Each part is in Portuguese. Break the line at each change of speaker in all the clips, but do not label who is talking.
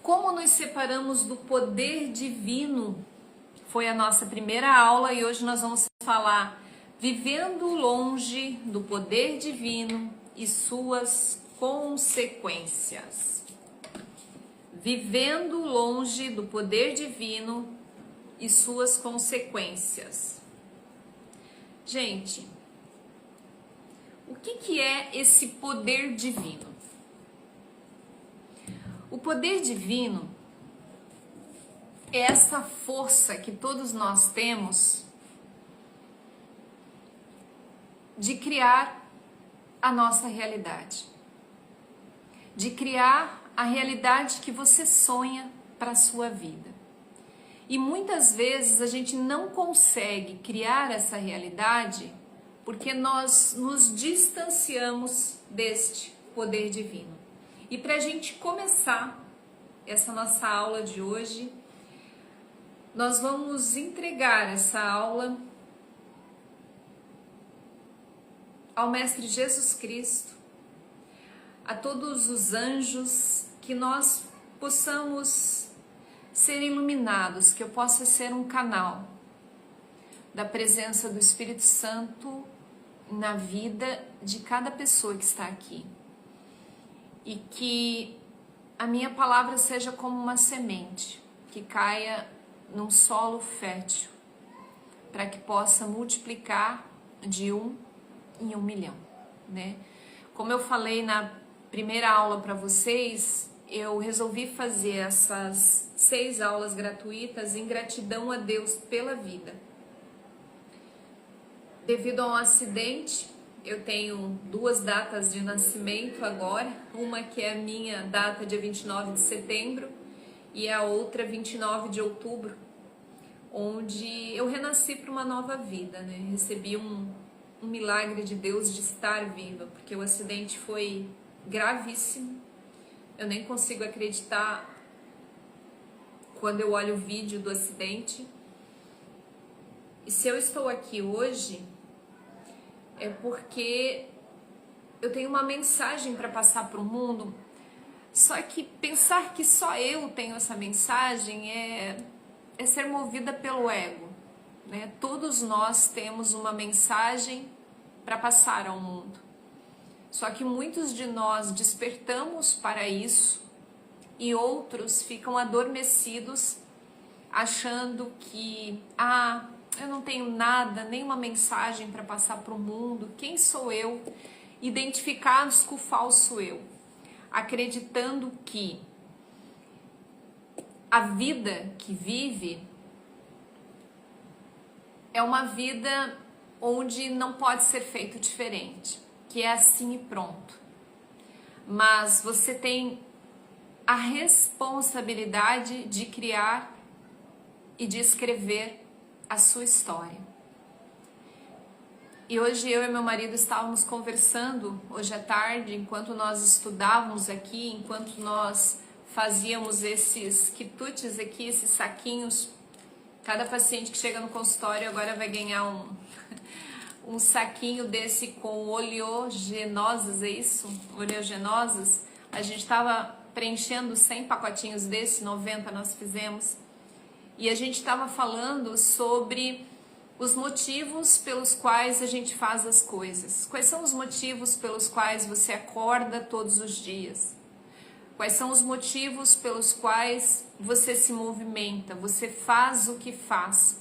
Como nos separamos do poder divino? Foi a nossa primeira aula e hoje nós vamos falar vivendo longe do poder divino e suas consequências. Vivendo longe do poder divino e suas consequências. Gente, o que é esse poder divino? O poder divino é essa força que todos nós temos de criar a nossa realidade, de criar a realidade que você sonha para a sua vida. E muitas vezes a gente não consegue criar essa realidade porque nós nos distanciamos deste poder divino. E para a gente começar essa nossa aula de hoje, nós vamos entregar essa aula ao Mestre Jesus Cristo, a todos os anjos, que nós possamos ser iluminados, que eu possa ser um canal da presença do Espírito Santo na vida de cada pessoa que está aqui. E que a minha palavra seja como uma semente que caia num solo fértil, para que possa multiplicar de 1 em 1 milhão, né? Como eu falei na primeira aula para vocês, eu resolvi fazer essas 6 aulas gratuitas em gratidão a Deus pela vida. Devido a um acidente, eu tenho 2 datas de nascimento agora, uma que é a minha data, dia 29 de setembro, e a outra 29 de outubro, onde eu renasci para uma nova vida, né? Recebi um milagre de Deus de estar viva, porque o acidente foi gravíssimo, eu nem consigo acreditar quando eu olho o vídeo do acidente. E se eu estou aqui hoje, é porque eu tenho uma mensagem para passar para o mundo. Só que pensar que só eu tenho essa mensagem é ser movida pelo ego, né? Todos nós temos uma mensagem para passar ao mundo. Só que muitos de nós despertamos para isso e outros ficam adormecidos achando que eu não tenho nada, nenhuma mensagem para passar para o mundo. Quem sou eu? Identificados com o falso eu, acreditando que a vida que vive é uma vida onde não pode ser feito diferente, que é assim e pronto. Mas você tem a responsabilidade de criar e de escrever a sua história. E hoje eu e meu marido estávamos conversando, hoje à tarde, enquanto nós estudávamos aqui, enquanto nós fazíamos esses quitutes aqui, esses saquinhos. Cada paciente que chega no consultório agora vai ganhar um saquinho desse com oleogenosas, é isso? Oleogenosas. A gente estava preenchendo 100 pacotinhos desse, 90 nós fizemos. E a gente estava falando sobre os motivos pelos quais a gente faz as coisas. Quais são os motivos pelos quais você acorda todos os dias? Quais são os motivos pelos quais você se movimenta, você faz o que faz?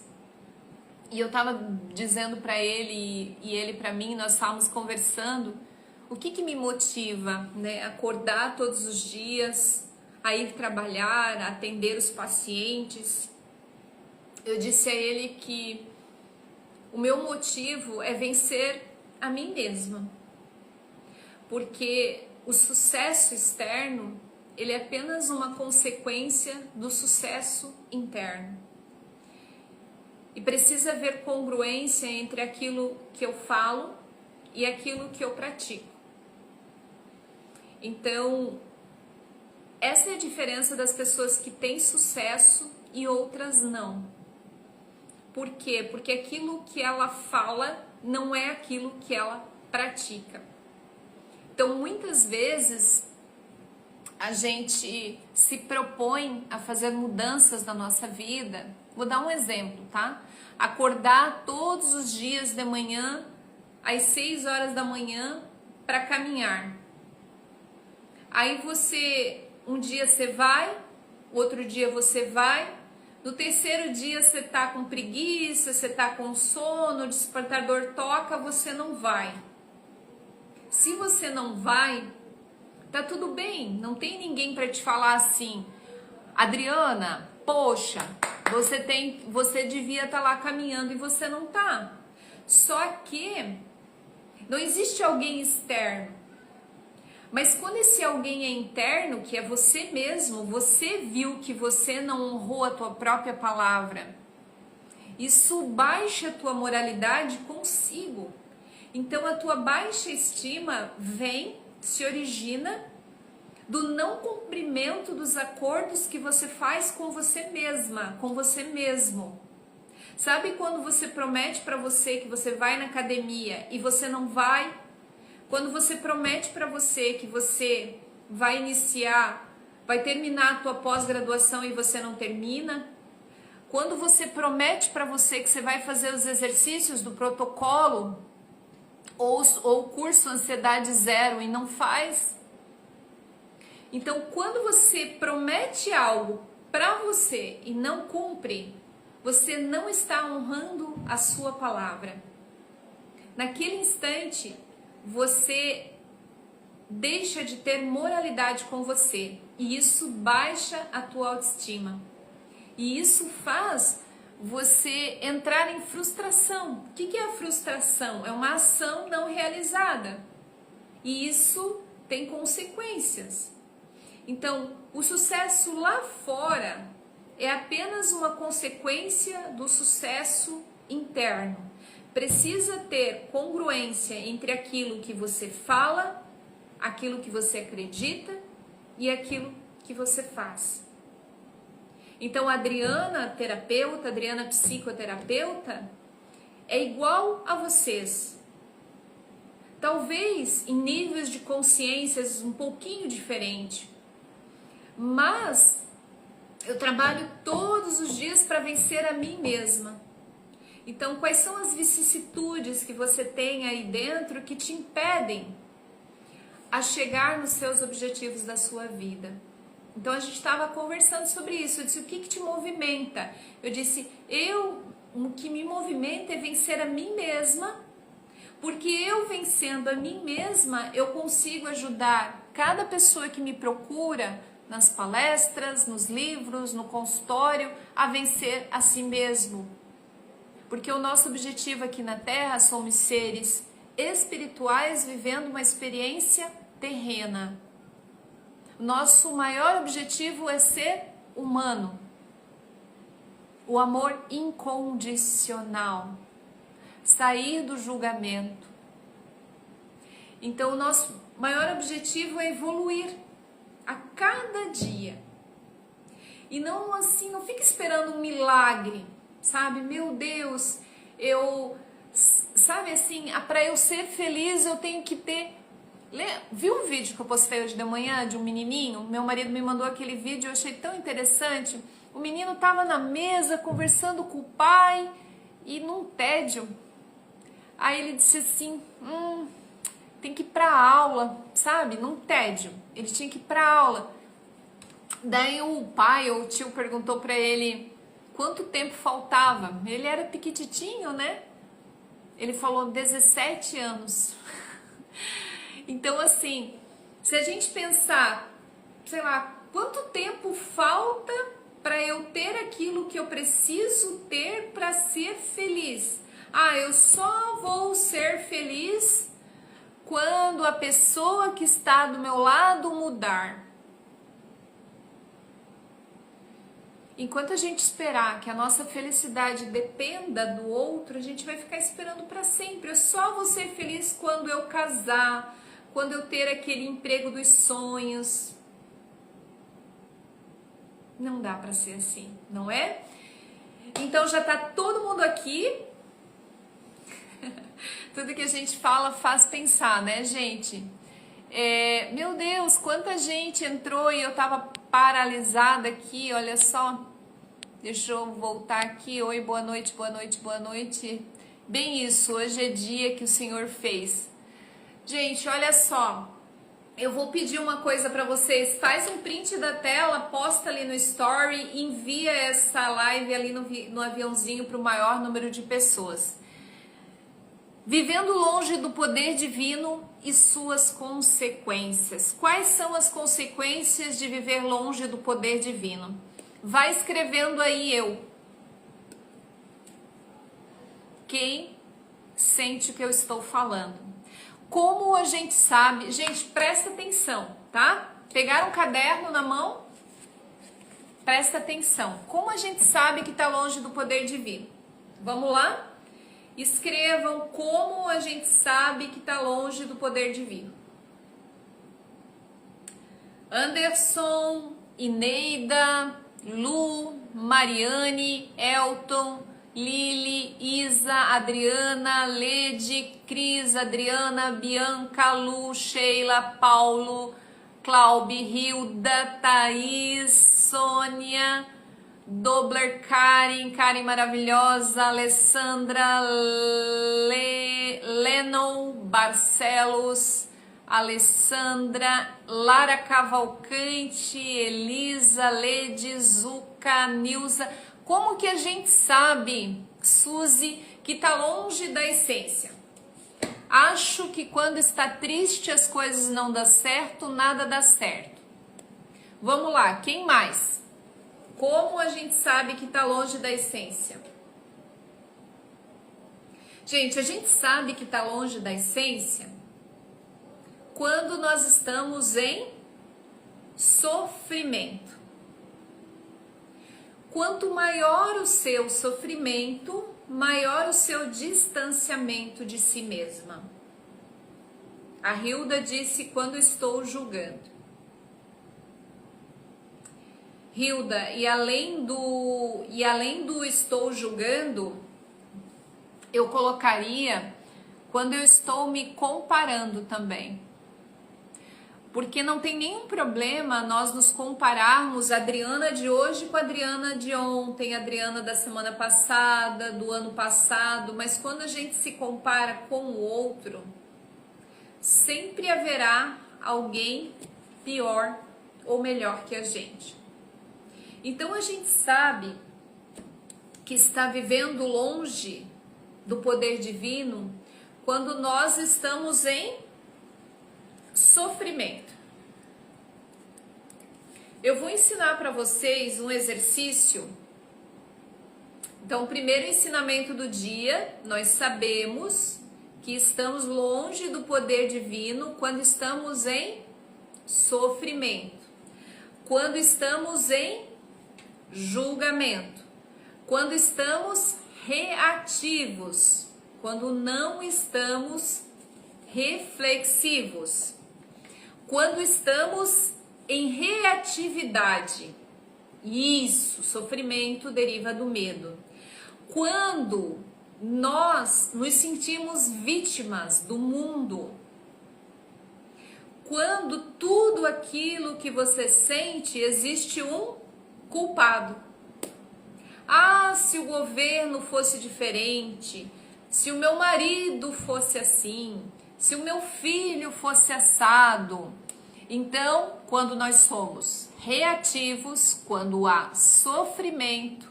E eu estava dizendo para ele e ele para mim, nós estávamos conversando, o que me motiva, né? Acordar todos os dias, a ir trabalhar, a atender os pacientes. Eu disse a ele que o meu motivo é vencer a mim mesma, porque o sucesso externo, ele é apenas uma consequência do sucesso interno. E precisa haver congruência entre aquilo que eu falo e aquilo que eu pratico. Então, essa é a diferença das pessoas que têm sucesso e outras não. Por quê? Porque aquilo que ela fala não é aquilo que ela pratica. Então, muitas vezes, a gente se propõe a fazer mudanças na nossa vida, vou dar um exemplo, tá? Acordar todos os dias de manhã, às 6 horas da manhã, para caminhar. Aí um dia você vai, outro dia você vai, no terceiro dia você tá com preguiça, você tá com sono, o despertador toca, você não vai. Se você não vai, tá tudo bem, não tem ninguém para te falar assim, Adriana, poxa, você devia estar lá caminhando e você não tá. Só que não existe alguém externo. Mas quando esse alguém é interno, que é você mesmo, você viu que você não honrou a tua própria palavra, isso baixa a tua moralidade consigo. Então a tua baixa estima se origina do não cumprimento dos acordos que você faz com você mesma, com você mesmo. Sabe quando você promete para você que você vai na academia e você não vai? Quando você promete para você que você vai vai terminar a tua pós-graduação e você não termina? Quando você promete para você que você vai fazer os exercícios do protocolo ou o curso Ansiedade Zero e não faz? Então, quando você promete algo para você e não cumpre, você não está honrando a sua palavra. Naquele instante, você deixa de ter moralidade com você e isso baixa a tua autoestima. E isso faz você entrar em frustração. O que é a frustração? É uma ação não realizada. E isso tem consequências. Então, o sucesso lá fora é apenas uma consequência do sucesso interno. Precisa ter congruência entre aquilo que você fala, aquilo que você acredita e aquilo que você faz. Então, a Adriana terapeuta, a Adriana psicoterapeuta, é igual a vocês. Talvez em níveis de consciências um pouquinho diferente, mas eu trabalho todos os dias para vencer a mim mesma. Então, quais são as vicissitudes que você tem aí dentro que te impedem a chegar nos seus objetivos da sua vida? Então, a gente estava conversando sobre isso. Eu disse, o que te movimenta? Eu disse, o que me movimenta é vencer a mim mesma, porque eu vencendo a mim mesma, eu consigo ajudar cada pessoa que me procura nas palestras, nos livros, no consultório, a vencer a si mesmo. Porque o nosso objetivo aqui na Terra somos seres espirituais vivendo uma experiência terrena. Nosso maior objetivo é ser humano. O amor incondicional. Sair do julgamento. Então, o nosso maior objetivo é evoluir a cada dia. E não assim, não fica esperando um milagre. Sabe, meu Deus, sabe assim, para eu ser feliz eu tenho que ter... Viu um vídeo que eu postei hoje de manhã de um menininho? Meu marido me mandou aquele vídeo, eu achei tão interessante. O menino estava na mesa conversando com o pai e num tédio. Aí ele disse assim, tem que ir pra aula, sabe, num tédio. Ele tinha que ir pra aula. Daí o pai ou o tio perguntou pra ele quanto tempo faltava. Ele era piquititinho, né? Ele falou 17 anos. Então, assim, se a gente pensar, sei lá, quanto tempo falta para eu ter aquilo que eu preciso ter para ser feliz? Eu só vou ser feliz quando a pessoa que está do meu lado mudar. Enquanto a gente esperar que a nossa felicidade dependa do outro, a gente vai ficar esperando para sempre. Eu só vou ser feliz quando eu casar, quando eu ter aquele emprego dos sonhos. Não dá para ser assim, não é? Então já tá todo mundo aqui. Tudo que a gente fala faz pensar, né, gente? Meu Deus, quanta gente entrou e eu tava paralisada aqui, olha só. Deixa eu voltar aqui. Oi, boa noite, boa noite, boa noite. Bem isso, hoje é dia que o Senhor fez. Gente, olha só. Eu vou pedir uma coisa para vocês. Faz um print da tela, posta ali no story, envia essa live ali no aviãozinho para o maior número de pessoas. Vivendo longe do poder divino e suas consequências. Quais são as consequências de viver longe do poder divino? Vai escrevendo aí eu. Quem sente o que eu estou falando? Como a gente sabe? Gente, presta atenção, tá? Pegaram um caderno na mão? Presta atenção. Como a gente sabe que está longe do poder divino? Vamos lá? Escrevam como a gente sabe que está longe do poder divino. Anderson, Ineida, Lu, Mariane, Elton, Lili, Isa, Adriana, Lede, Cris, Adriana, Bianca, Lu, Sheila, Paulo, Cláudio, Hilda, Thaís, Sônia, Dobler, Karen maravilhosa, Alessandra, Lennon, Barcelos, Alessandra, Lara Cavalcante, Elisa, Lede, Zuca, Nilza. Como que a gente sabe, Suzy, que está longe da essência? Acho que quando está triste as coisas não dão certo, nada dá certo. Vamos lá, quem mais? Como a gente sabe que está longe da essência? Gente, a gente sabe que está longe da essência quando nós estamos em sofrimento. Quanto maior o seu sofrimento, maior o seu distanciamento de si mesma. A Hilda disse quando estou julgando. Hilda, e além do estou julgando, eu colocaria quando eu estou me comparando também. Porque não tem nenhum problema nós nos compararmos a Adriana de hoje com a Adriana de ontem, a Adriana da semana passada, do ano passado, mas quando a gente se compara com o outro, sempre haverá alguém pior ou melhor que a gente. Então a gente sabe que está vivendo longe do poder divino quando nós estamos em sofrimento. Eu vou ensinar para vocês um exercício. Então, o primeiro ensinamento do dia, nós sabemos que estamos longe do poder divino quando estamos em sofrimento, quando estamos em julgamento, quando estamos reativos, quando não estamos reflexivos, quando estamos em reatividade. Isso, sofrimento deriva do medo. Quando nós nos sentimos vítimas do mundo, quando tudo aquilo que você sente existe um culpado. Ah, se o governo fosse diferente, se o meu marido fosse assim, se o meu filho fosse assado. Então, quando nós somos reativos, quando há sofrimento,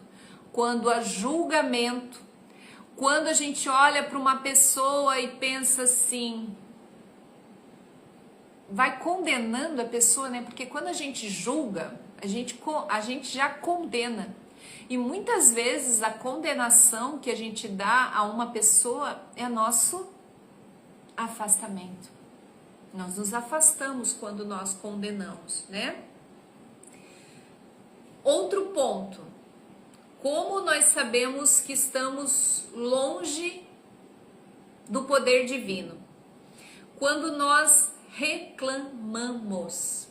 quando há julgamento, quando a gente olha para uma pessoa e pensa assim, vai condenando a pessoa, né? Porque quando a gente julga, a gente já condena. E muitas vezes a condenação que a gente dá a uma pessoa é nosso afastamento. Nós nos afastamos quando nós condenamos, né? Outro ponto. Como nós sabemos que estamos longe do poder divino? Quando nós reclamamos.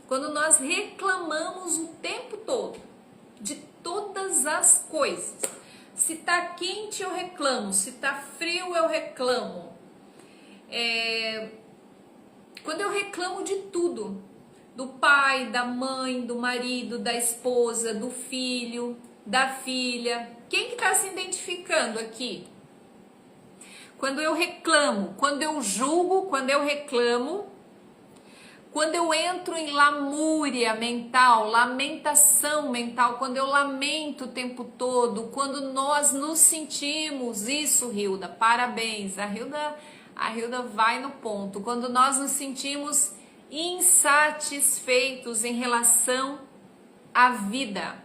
Quando nós reclamamos o tempo todo, de todas as coisas. Se tá quente eu reclamo, se tá frio eu reclamo. Quando eu reclamo de tudo, do pai, da mãe, do marido, da esposa, do filho, da filha, quem que está se identificando aqui? Quando eu reclamo, quando eu julgo, quando eu reclamo, quando eu entro em lamúria mental, lamentação mental, quando eu lamento o tempo todo, quando nós nos sentimos, isso, Hilda, parabéns, a Hilda vai no ponto, quando nós nos sentimos insatisfeitos em relação à vida,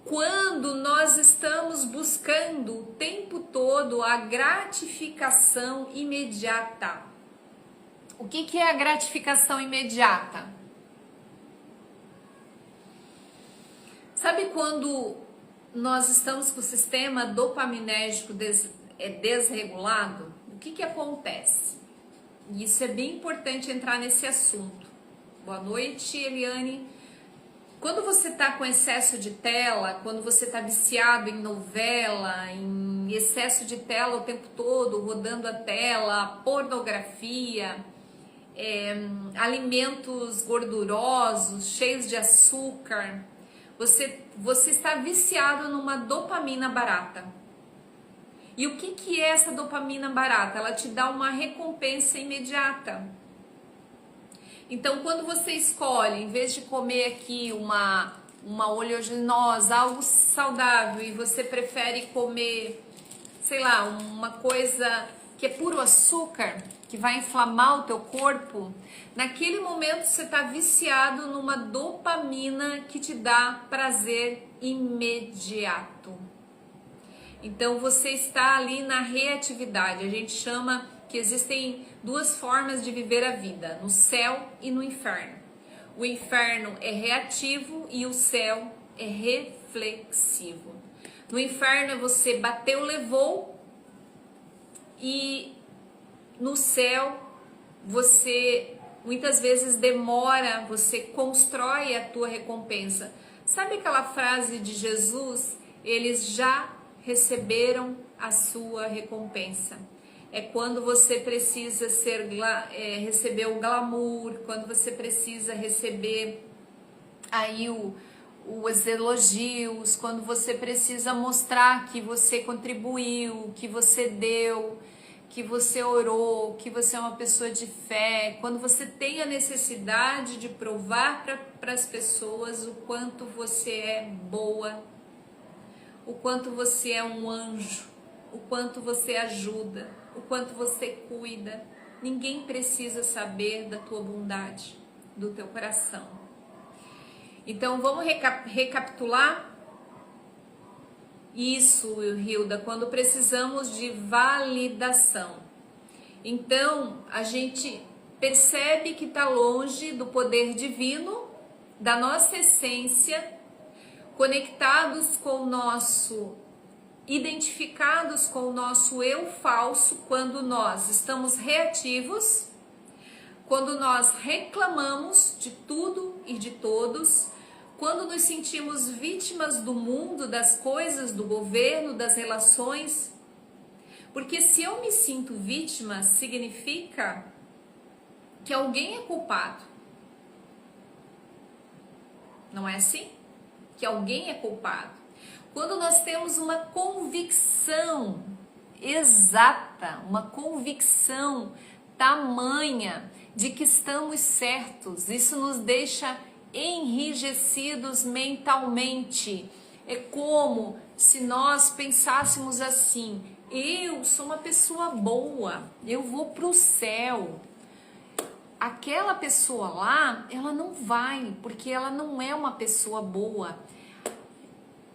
quando nós estamos buscando o tempo todo a gratificação imediata. O que é a gratificação imediata? Sabe quando nós estamos com o sistema dopaminérgico desregulado? O que acontece? E isso é bem importante entrar nesse assunto. Boa noite, Eliane. Quando você está com excesso de tela, quando você está viciado em novela, em excesso de tela o tempo todo, rodando a tela, pornografia, alimentos gordurosos, cheios de açúcar, você está viciado numa dopamina barata. E o que é essa dopamina barata? Ela te dá uma recompensa imediata. Então, quando você escolhe, em vez de comer aqui uma oleaginosa, algo saudável, e você prefere comer, sei lá, uma coisa que é puro açúcar, que vai inflamar o teu corpo, naquele momento você está viciado numa dopamina que te dá prazer imediato. Então, você está ali na reatividade. A gente chama que existem duas formas de viver a vida, no céu e no inferno. O inferno é reativo e o céu é reflexivo. No inferno é você bateu, levou, e no céu você muitas vezes demora, você constrói a tua recompensa. Sabe aquela frase de Jesus? Eles já receberam a sua recompensa. É quando você precisa receber o glamour, quando você precisa receber aí os elogios, quando você precisa mostrar que você contribuiu, que você deu, que você orou, que você é uma pessoa de fé, quando você tem a necessidade de provar para as pessoas o quanto você é boa, o quanto você é um anjo, o quanto você ajuda, o quanto você cuida. Ninguém precisa saber da tua bondade, do teu coração. Então vamos recapitular isso, Hilda, quando precisamos de validação. Então a gente percebe que está longe do poder divino, da nossa essência, conectados com o nosso, identificados com o nosso eu falso, quando nós estamos reativos, quando nós reclamamos de tudo e de todos, quando nos sentimos vítimas do mundo, das coisas, do governo, das relações. Porque se eu me sinto vítima, significa que alguém é culpado. Não é assim? Que alguém é culpado. Quando nós temos uma convicção exata, uma convicção tamanha de que estamos certos, isso nos deixa enrijecidos mentalmente. É como se nós pensássemos assim: eu sou uma pessoa boa, eu vou para o céu. Aquela pessoa lá, ela não vai, porque ela não é uma pessoa boa.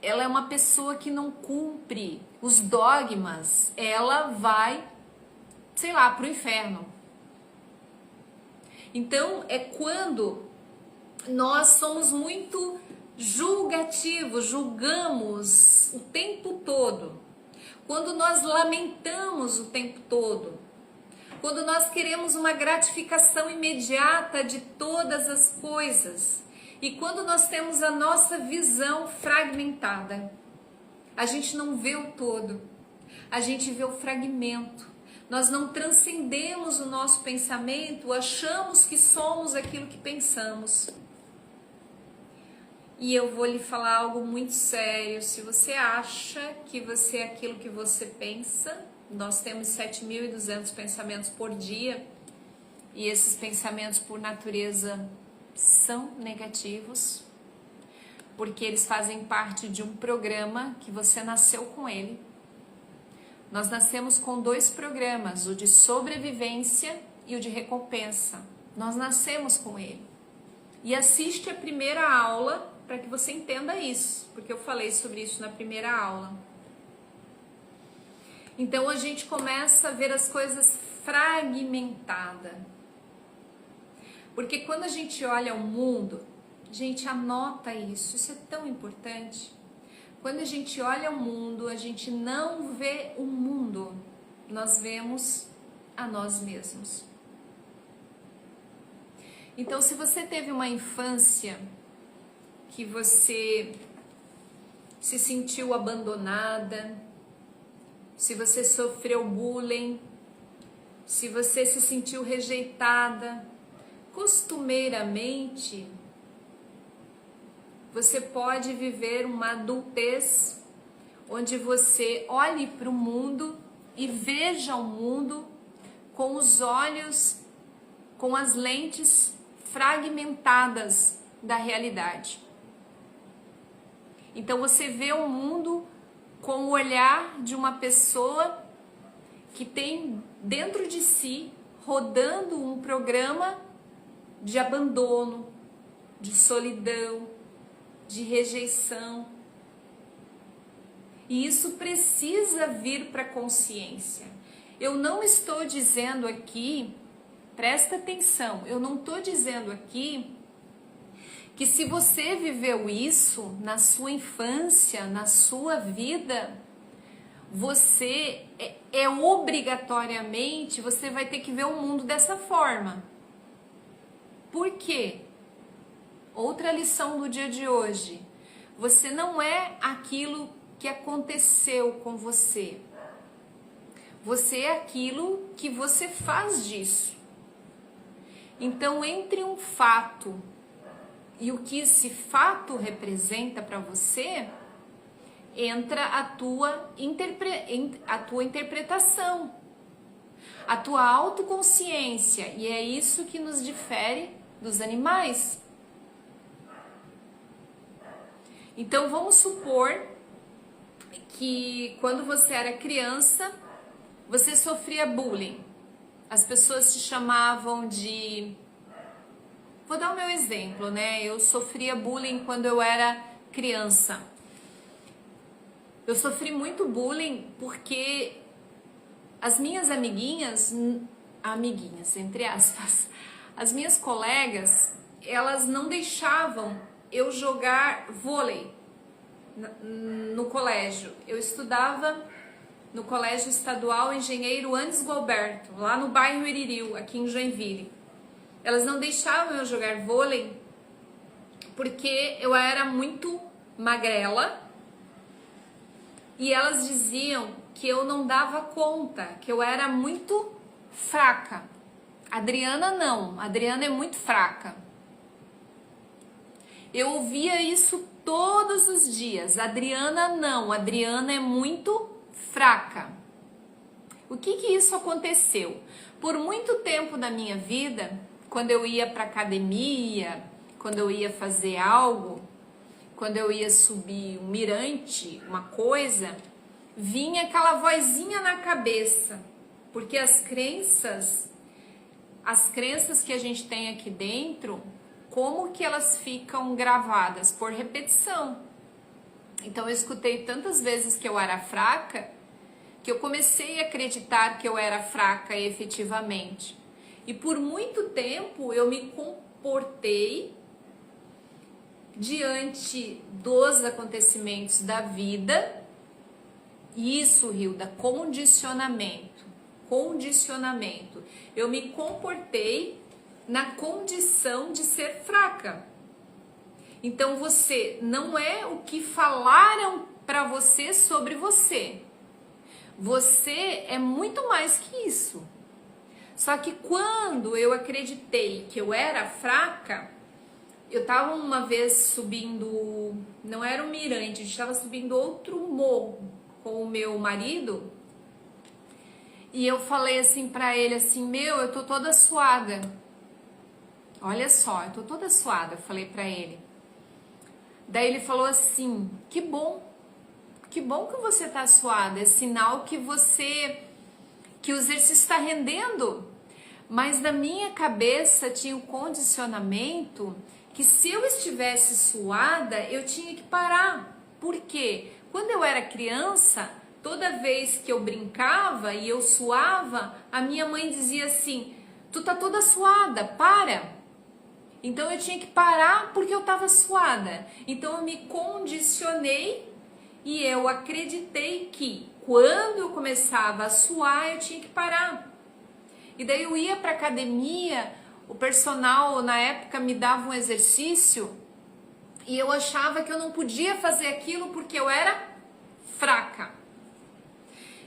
Ela é uma pessoa que não cumpre os dogmas. Ela vai, sei lá, para o inferno. Então, é quando nós somos muito julgativos, julgamos o tempo todo. Quando nós lamentamos o tempo todo. Quando nós queremos uma gratificação imediata de todas as coisas. E quando nós temos a nossa visão fragmentada. A gente não vê o todo. A gente vê o fragmento. Nós não transcendemos o nosso pensamento, achamos que somos aquilo que pensamos. E eu vou lhe falar algo muito sério. Se você acha que você é aquilo que você pensa, nós temos 7.200 pensamentos por dia, e esses pensamentos por natureza são negativos, porque eles fazem parte de um programa que você nasceu com ele. Nós nascemos com 2 programas, o de sobrevivência e o de recompensa. Nós nascemos com ele. E assiste a primeira aula para que você entenda isso, porque eu falei sobre isso na primeira aula. Então a gente começa a ver as coisas fragmentadas. Porque quando a gente olha o mundo, gente, anota isso é tão importante. Quando a gente olha o mundo, a gente não vê o mundo, nós vemos a nós mesmos. Então, se você teve uma infância que você se sentiu abandonada, se você sofreu bullying, se você se sentiu rejeitada, costumeiramente, você pode viver uma adultez onde você olhe para o mundo e veja o mundo com os olhos, com as lentes fragmentadas da realidade. Então você vê o mundo com o olhar de uma pessoa que tem dentro de si, rodando um programa de abandono, de solidão, de rejeição. E isso precisa vir para a consciência. Eu não estou dizendo aqui, presta atenção, eu não estou dizendo aqui que se você viveu isso na sua infância, na sua vida, você obrigatoriamente, você vai ter que ver o mundo dessa forma. Por quê? Outra lição do dia de hoje. Você não é aquilo que aconteceu com você. Você é aquilo que você faz disso. Então, entre um fato e o que esse fato representa para você, entra a tua interpretação, a tua autoconsciência. E é isso que nos difere dos animais. Então, vamos supor que quando você era criança, você sofria bullying. As pessoas te chamavam de... Vou dar o meu exemplo, né? Eu sofria bullying quando eu era criança. Eu sofri muito bullying porque as minhas amiguinhas, entre aspas, as minhas colegas, elas não deixavam eu jogar vôlei no colégio. Eu estudava no Colégio Estadual Engenheiro Andes Gualberto, lá no bairro Iririu, aqui em Joinville. Elas não deixavam eu jogar vôlei porque eu era muito magrela e elas diziam que eu não dava conta, que eu era muito fraca. Adriana não, Adriana é muito fraca. Eu ouvia isso todos os dias. Adriana não, Adriana é muito fraca. O que isso aconteceu? Por muito tempo da minha vida, quando eu ia para academia, quando eu ia fazer algo, quando eu ia subir um mirante, uma coisa, vinha aquela vozinha na cabeça, porque as crenças que a gente tem aqui dentro, como que elas ficam gravadas? Por repetição. Então eu escutei tantas vezes que eu era fraca, que eu comecei a acreditar que eu era fraca efetivamente. E por muito tempo eu me comportei diante dos acontecimentos da vida. Isso, Hilda, condicionamento. Eu me comportei na condição de ser fraca. Então você não é o que falaram para você sobre você. Você é muito mais que isso. Só que quando eu acreditei que eu era fraca, eu tava uma vez subindo, não era um mirante, a gente tava subindo outro morro com o meu marido, e eu falei assim pra ele assim, meu, eu tô toda suada. Olha só, eu tô toda suada, eu falei pra ele. Daí ele falou assim, que bom que você tá suada, é sinal que que o exercício está rendendo. Mas na minha cabeça tinha um condicionamento que se eu estivesse suada, eu tinha que parar. Por quê? Quando eu era criança, toda vez que eu brincava e eu suava, a minha mãe dizia assim, tu tá toda suada, para. Então eu tinha que parar porque eu estava suada. Então eu me condicionei e eu acreditei que quando eu começava a suar, eu tinha que parar. E daí eu ia para academia, o personal na época me dava um exercício e eu achava que eu não podia fazer aquilo porque eu era fraca.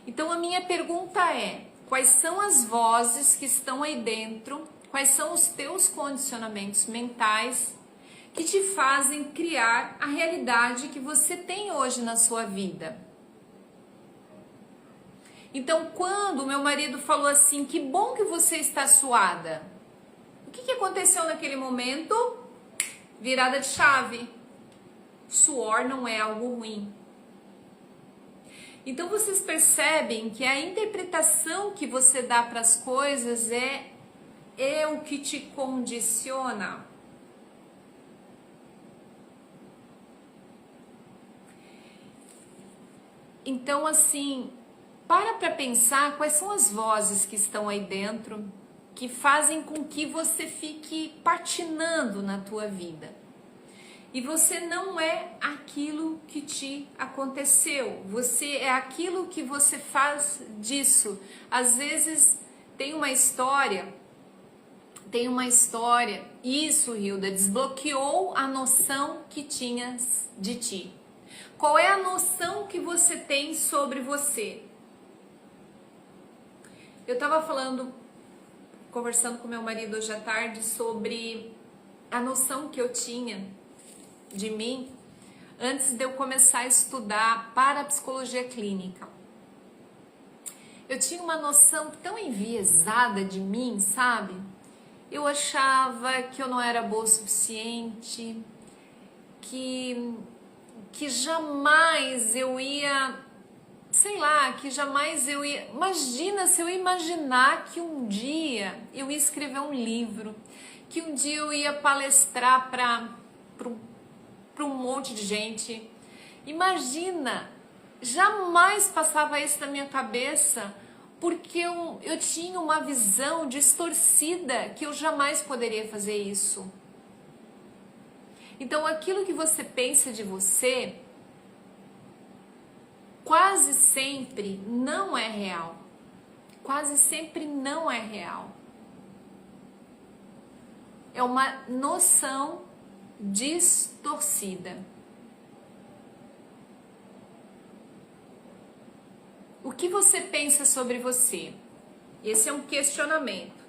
Então a minha pergunta é, quais são as vozes que estão aí dentro, quais são os teus condicionamentos mentais que te fazem criar a realidade que você tem hoje na sua vida? Então, quando o meu marido falou assim, que bom que você está suada, o que aconteceu naquele momento? Virada de chave. Suor não é algo ruim. Então, vocês percebem que a interpretação que você dá para as coisas é o que te condiciona. Então, assim, para pensar quais são as vozes que estão aí dentro que fazem com que você fique patinando na tua vida. E você não é aquilo que te aconteceu, você é aquilo que você faz disso. Às vezes tem uma história, isso, Hilda, desbloqueou a noção que tinhas de ti. Qual é a noção que você tem sobre você? Eu estava conversando com meu marido hoje à tarde sobre a noção que eu tinha de mim antes de eu começar a estudar parapsicologia clínica. Eu tinha uma noção tão enviesada de mim, sabe? Eu achava que eu não era boa o suficiente, que jamais eu ia, imagina se eu imaginar que um dia eu ia escrever um livro, que um dia eu ia palestrar para um monte de gente. Imagina, jamais passava isso na minha cabeça, porque eu tinha uma visão distorcida que eu jamais poderia fazer isso. Então, aquilo que você pensa de você quase sempre não é real. Quase sempre não é real. É uma noção distorcida. O que você pensa sobre você? Esse é um questionamento.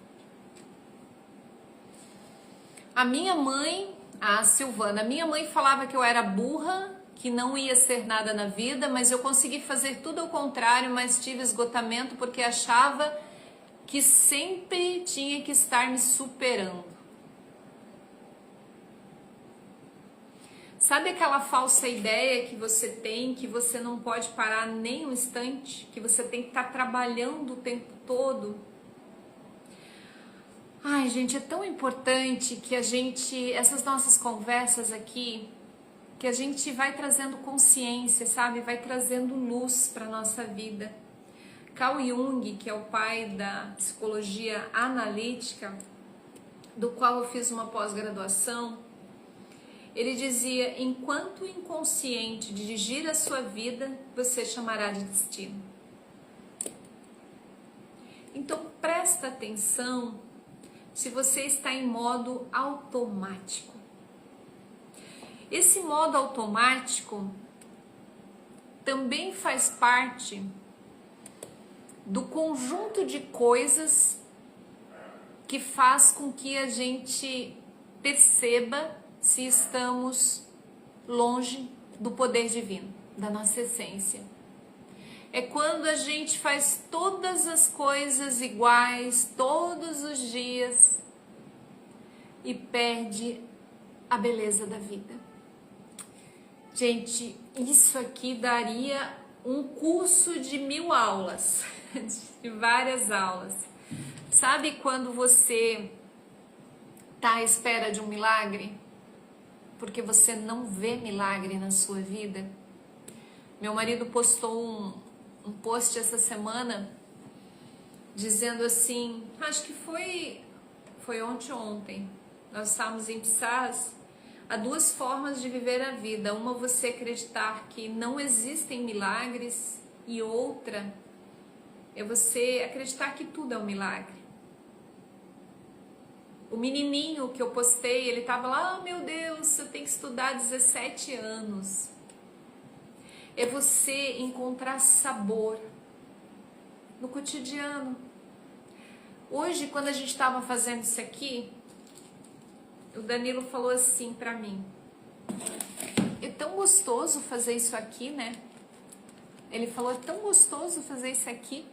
A minha mãe, a Silvana, minha mãe falava que eu era burra, que não ia ser nada na vida, mas eu consegui fazer tudo ao contrário, mas tive esgotamento porque achava que sempre tinha que estar me superando. Sabe aquela falsa ideia que você tem, que você não pode parar nem um instante, que você tem que estar trabalhando o tempo todo? Ai, gente, é tão importante que essas nossas conversas aqui, que a gente vai trazendo consciência, sabe? Vai trazendo luz para nossa vida. Carl Jung, que é o pai da psicologia analítica, do qual eu fiz uma pós-graduação, ele dizia, enquanto o inconsciente dirigir a sua vida, você chamará de destino. Então presta atenção se você está em modo automático. Esse modo automático também faz parte do conjunto de coisas que faz com que a gente perceba se estamos longe do poder divino, da nossa essência. É quando a gente faz todas as coisas iguais, todos os dias, e perde a beleza da vida. Gente, isso aqui daria um curso de 1000 aulas, de várias aulas. Sabe quando você está à espera de um milagre? Porque você não vê milagre na sua vida? Meu marido postou um post essa semana dizendo assim, acho que foi ontem, nós estávamos em Pissarras. Há duas formas de viver a vida, uma você acreditar que não existem milagres e outra é você acreditar que tudo é um milagre. O menininho que eu postei, ele tava lá, meu Deus, eu tenho que estudar 17 anos. É você encontrar sabor no cotidiano. Hoje, quando a gente estava fazendo isso aqui, o Danilo falou assim pra mim, é tão gostoso fazer isso aqui, né? Ele falou, é tão gostoso fazer isso aqui.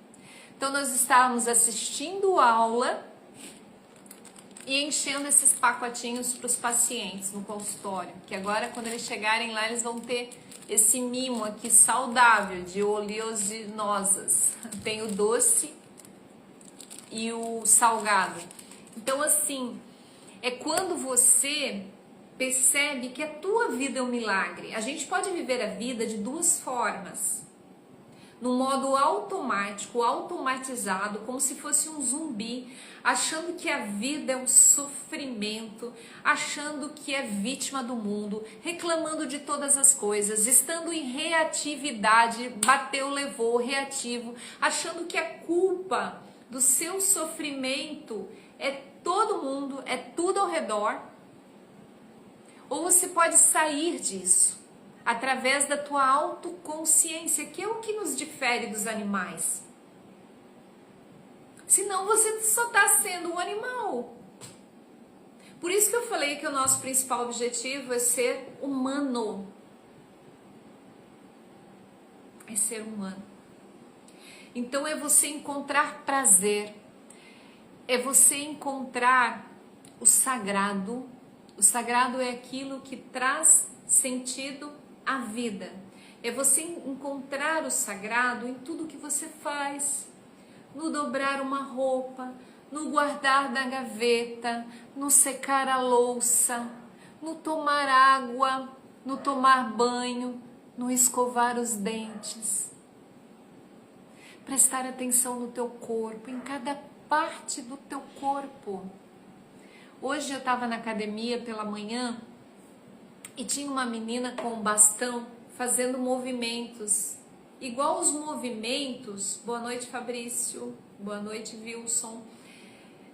Então nós estávamos assistindo aula e enchendo esses pacotinhos para os pacientes no consultório, que agora quando eles chegarem lá eles vão ter esse mimo aqui saudável de oleaginosas. Tem o doce e o salgado. Então assim, é quando você percebe que a tua vida é um milagre. A gente pode viver a vida de duas formas. No modo automático, automatizado, como se fosse um zumbi, achando que a vida é um sofrimento, achando que é vítima do mundo, reclamando de todas as coisas, estando em reatividade, bateu, levou, reativo, achando que a culpa do seu sofrimento é todo mundo, é tudo ao redor. Ou você pode sair disso através da tua autoconsciência, que é o que nos difere dos animais. Senão você só está sendo um animal. Por isso que eu falei que o nosso principal objetivo é ser humano. É ser humano. Então é você encontrar prazer. É você encontrar o sagrado. O sagrado é aquilo que traz sentido à vida. É você encontrar o sagrado em tudo que você faz. No dobrar uma roupa, no guardar da gaveta, no secar a louça, no tomar água, no tomar banho, no escovar os dentes. Prestar atenção no teu corpo, em cada parte do teu corpo. Hoje eu estava na academia pela manhã e tinha uma menina com um bastão fazendo movimentos, igual os movimentos, boa noite Fabrício, boa noite Wilson,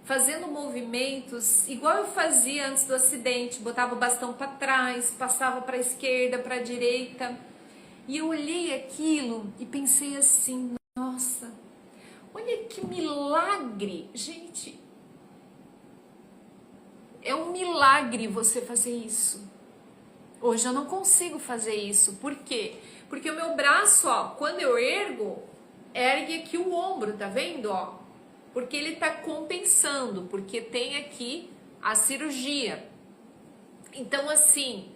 fazendo movimentos igual eu fazia antes do acidente, botava o bastão para trás, passava para a esquerda, para a direita, e eu olhei aquilo e pensei assim, nossa, olha que milagre, gente, é um milagre você fazer isso. Hoje eu não consigo fazer isso. Por quê? Porque o meu braço, ó, quando eu ergo, ergue aqui o ombro, tá vendo, ó? Porque ele tá compensando, porque tem aqui a cirurgia. Então, assim,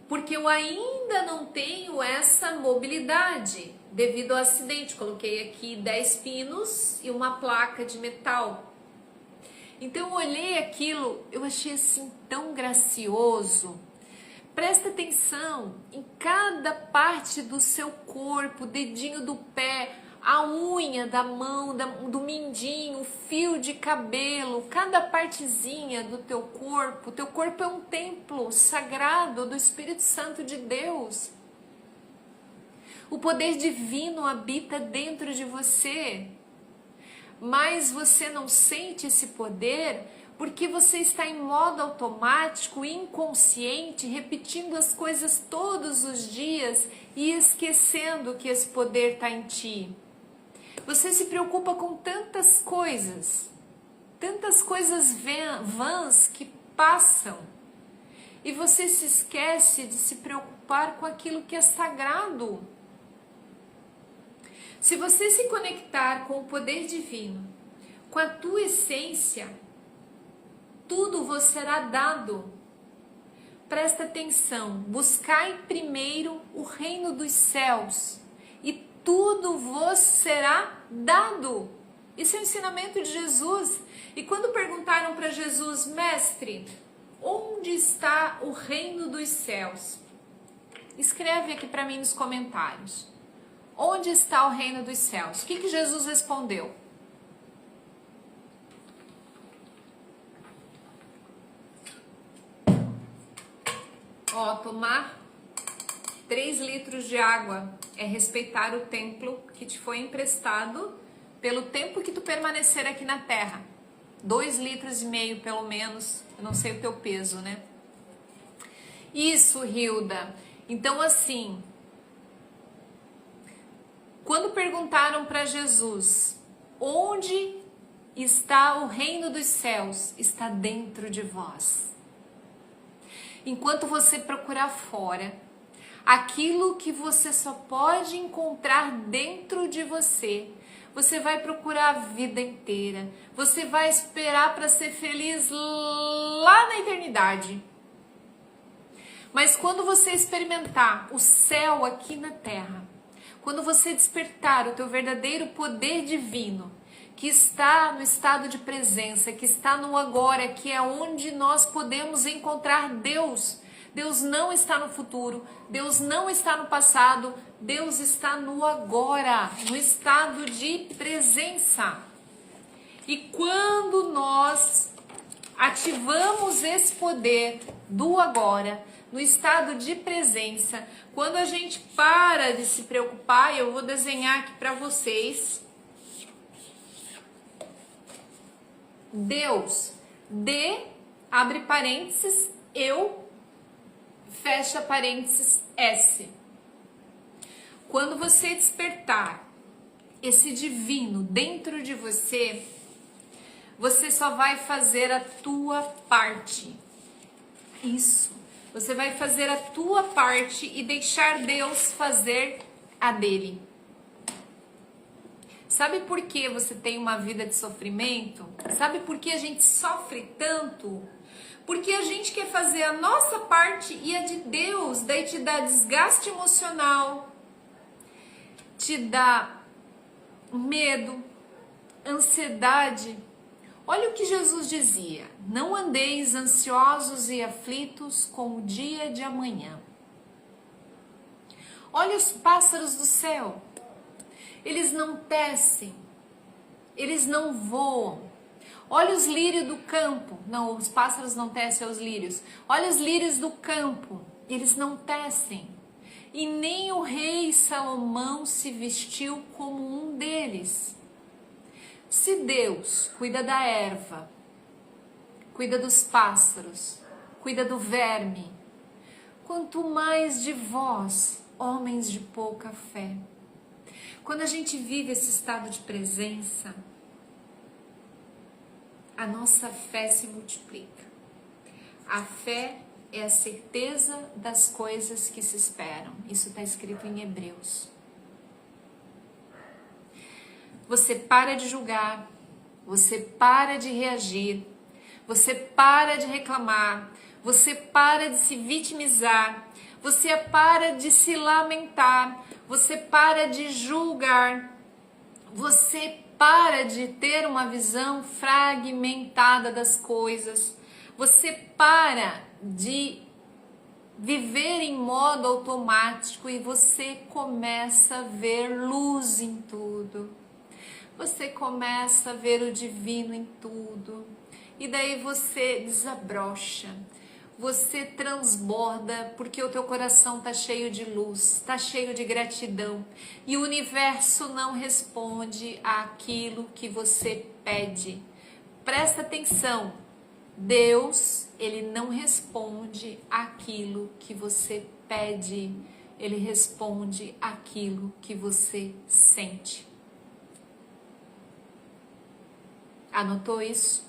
porque eu ainda não tenho essa mobilidade devido ao acidente. Coloquei aqui 10 pinos e uma placa de metal. Então, eu olhei aquilo, eu achei assim tão gracioso. Presta atenção em cada parte do seu corpo, dedinho do pé, a unha da mão, do mindinho, o fio de cabelo, cada partezinha do teu corpo. Teu corpo é um templo sagrado do Espírito Santo de Deus. O poder divino habita dentro de você, mas você não sente esse poder porque você está em modo automático, inconsciente, repetindo as coisas todos os dias e esquecendo que esse poder está em ti. Você se preocupa com tantas coisas vãs que passam, e você se esquece de se preocupar com aquilo que é sagrado. Se você se conectar com o poder divino, com a tua essência, tudo vos será dado. Presta atenção, buscai primeiro o reino dos céus e tudo vos será dado. Isso é o ensinamento de Jesus. E quando perguntaram para Jesus, mestre, onde está o reino dos céus? Escreve aqui para mim nos comentários. Onde está o reino dos céus? O que Jesus respondeu? Ó, tomar 3 litros de água é respeitar o templo que te foi emprestado pelo tempo que tu permanecer aqui na terra. 2,5 litros pelo menos, eu não sei o teu peso, né? Isso, Hilda. Então assim, quando perguntaram para Jesus, onde está o reino dos céus? Está dentro de vós. Enquanto você procurar fora, aquilo que você só pode encontrar dentro de você, você vai procurar a vida inteira, você vai esperar para ser feliz lá na eternidade. Mas quando você experimentar o céu aqui na terra, quando você despertar o teu verdadeiro poder divino, que está no estado de presença, que está no agora, que é onde nós podemos encontrar Deus. Deus não está no futuro, Deus não está no passado, Deus está no agora, no estado de presença. E quando nós ativamos esse poder do agora, no estado de presença, quando a gente para de se preocupar, eu vou desenhar aqui para vocês. Deus, abre parênteses, eu, fecha parênteses, S. Quando você despertar esse divino dentro de você, você só vai fazer a tua parte. Isso. Você vai fazer a tua parte e deixar Deus fazer a dele. Sabe por que você tem uma vida de sofrimento? Sabe por que a gente sofre tanto? Porque a gente quer fazer a nossa parte e a de Deus, daí te dá desgaste emocional, te dá medo, ansiedade. Olha o que Jesus dizia: não andeis ansiosos e aflitos com o dia de amanhã. Olha os pássaros do céu. Eles não tecem, eles não voam. Olha os lírios do campo. Não, os pássaros não tecem, os lírios. Olha os lírios do campo, eles não tecem. E nem o rei Salomão se vestiu como um deles. Se Deus cuida da erva, cuida dos pássaros, cuida do verme, quanto mais de vós, homens de pouca fé. Quando a gente vive esse estado de presença, a nossa fé se multiplica. A fé é a certeza das coisas que se esperam. Isso está escrito em Hebreus. Você para de julgar, você para de reagir, você para de reclamar, você para de se vitimizar, você para de se lamentar, você para de julgar, você para de ter uma visão fragmentada das coisas, você para de viver em modo automático e você começa a ver luz em tudo. Você começa a ver o divino em tudo. E daí você desabrocha. Você transborda porque o teu coração está cheio de luz, está cheio de gratidão. E o universo não responde àquilo que você pede. Presta atenção. Deus, ele não responde àquilo que você pede. Ele responde àquilo que você sente. Anotou isso?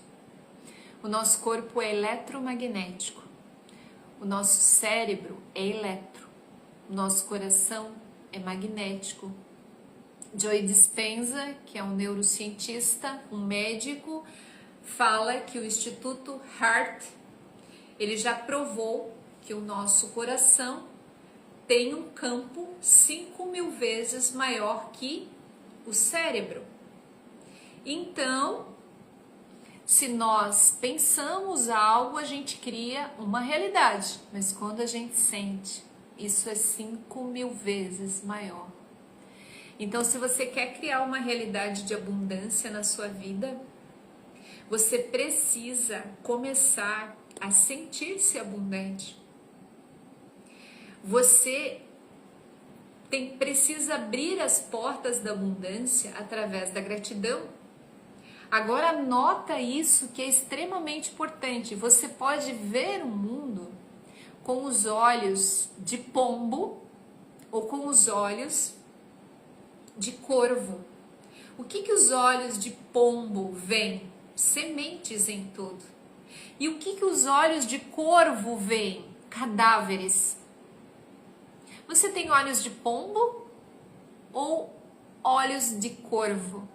O nosso corpo é eletromagnético. O nosso cérebro é eletro. O nosso coração é magnético. Joe Dispenza, que é um neurocientista, um médico, fala que o Instituto Heart, ele já provou que o nosso coração tem um campo 5.000 vezes maior que o cérebro. Então, se nós pensamos algo, a gente cria uma realidade, mas quando a gente sente, isso é 5.000 vezes maior. Então, se você quer criar uma realidade de abundância na sua vida, você precisa começar a sentir-se abundante. Você precisa abrir as portas da abundância através da gratidão. Agora anota isso que é extremamente importante. Você pode ver o mundo com os olhos de pombo ou com os olhos de corvo. O que os olhos de pombo veem? Sementes em tudo. E o que os olhos de corvo veem? Cadáveres. Você tem olhos de pombo ou olhos de corvo?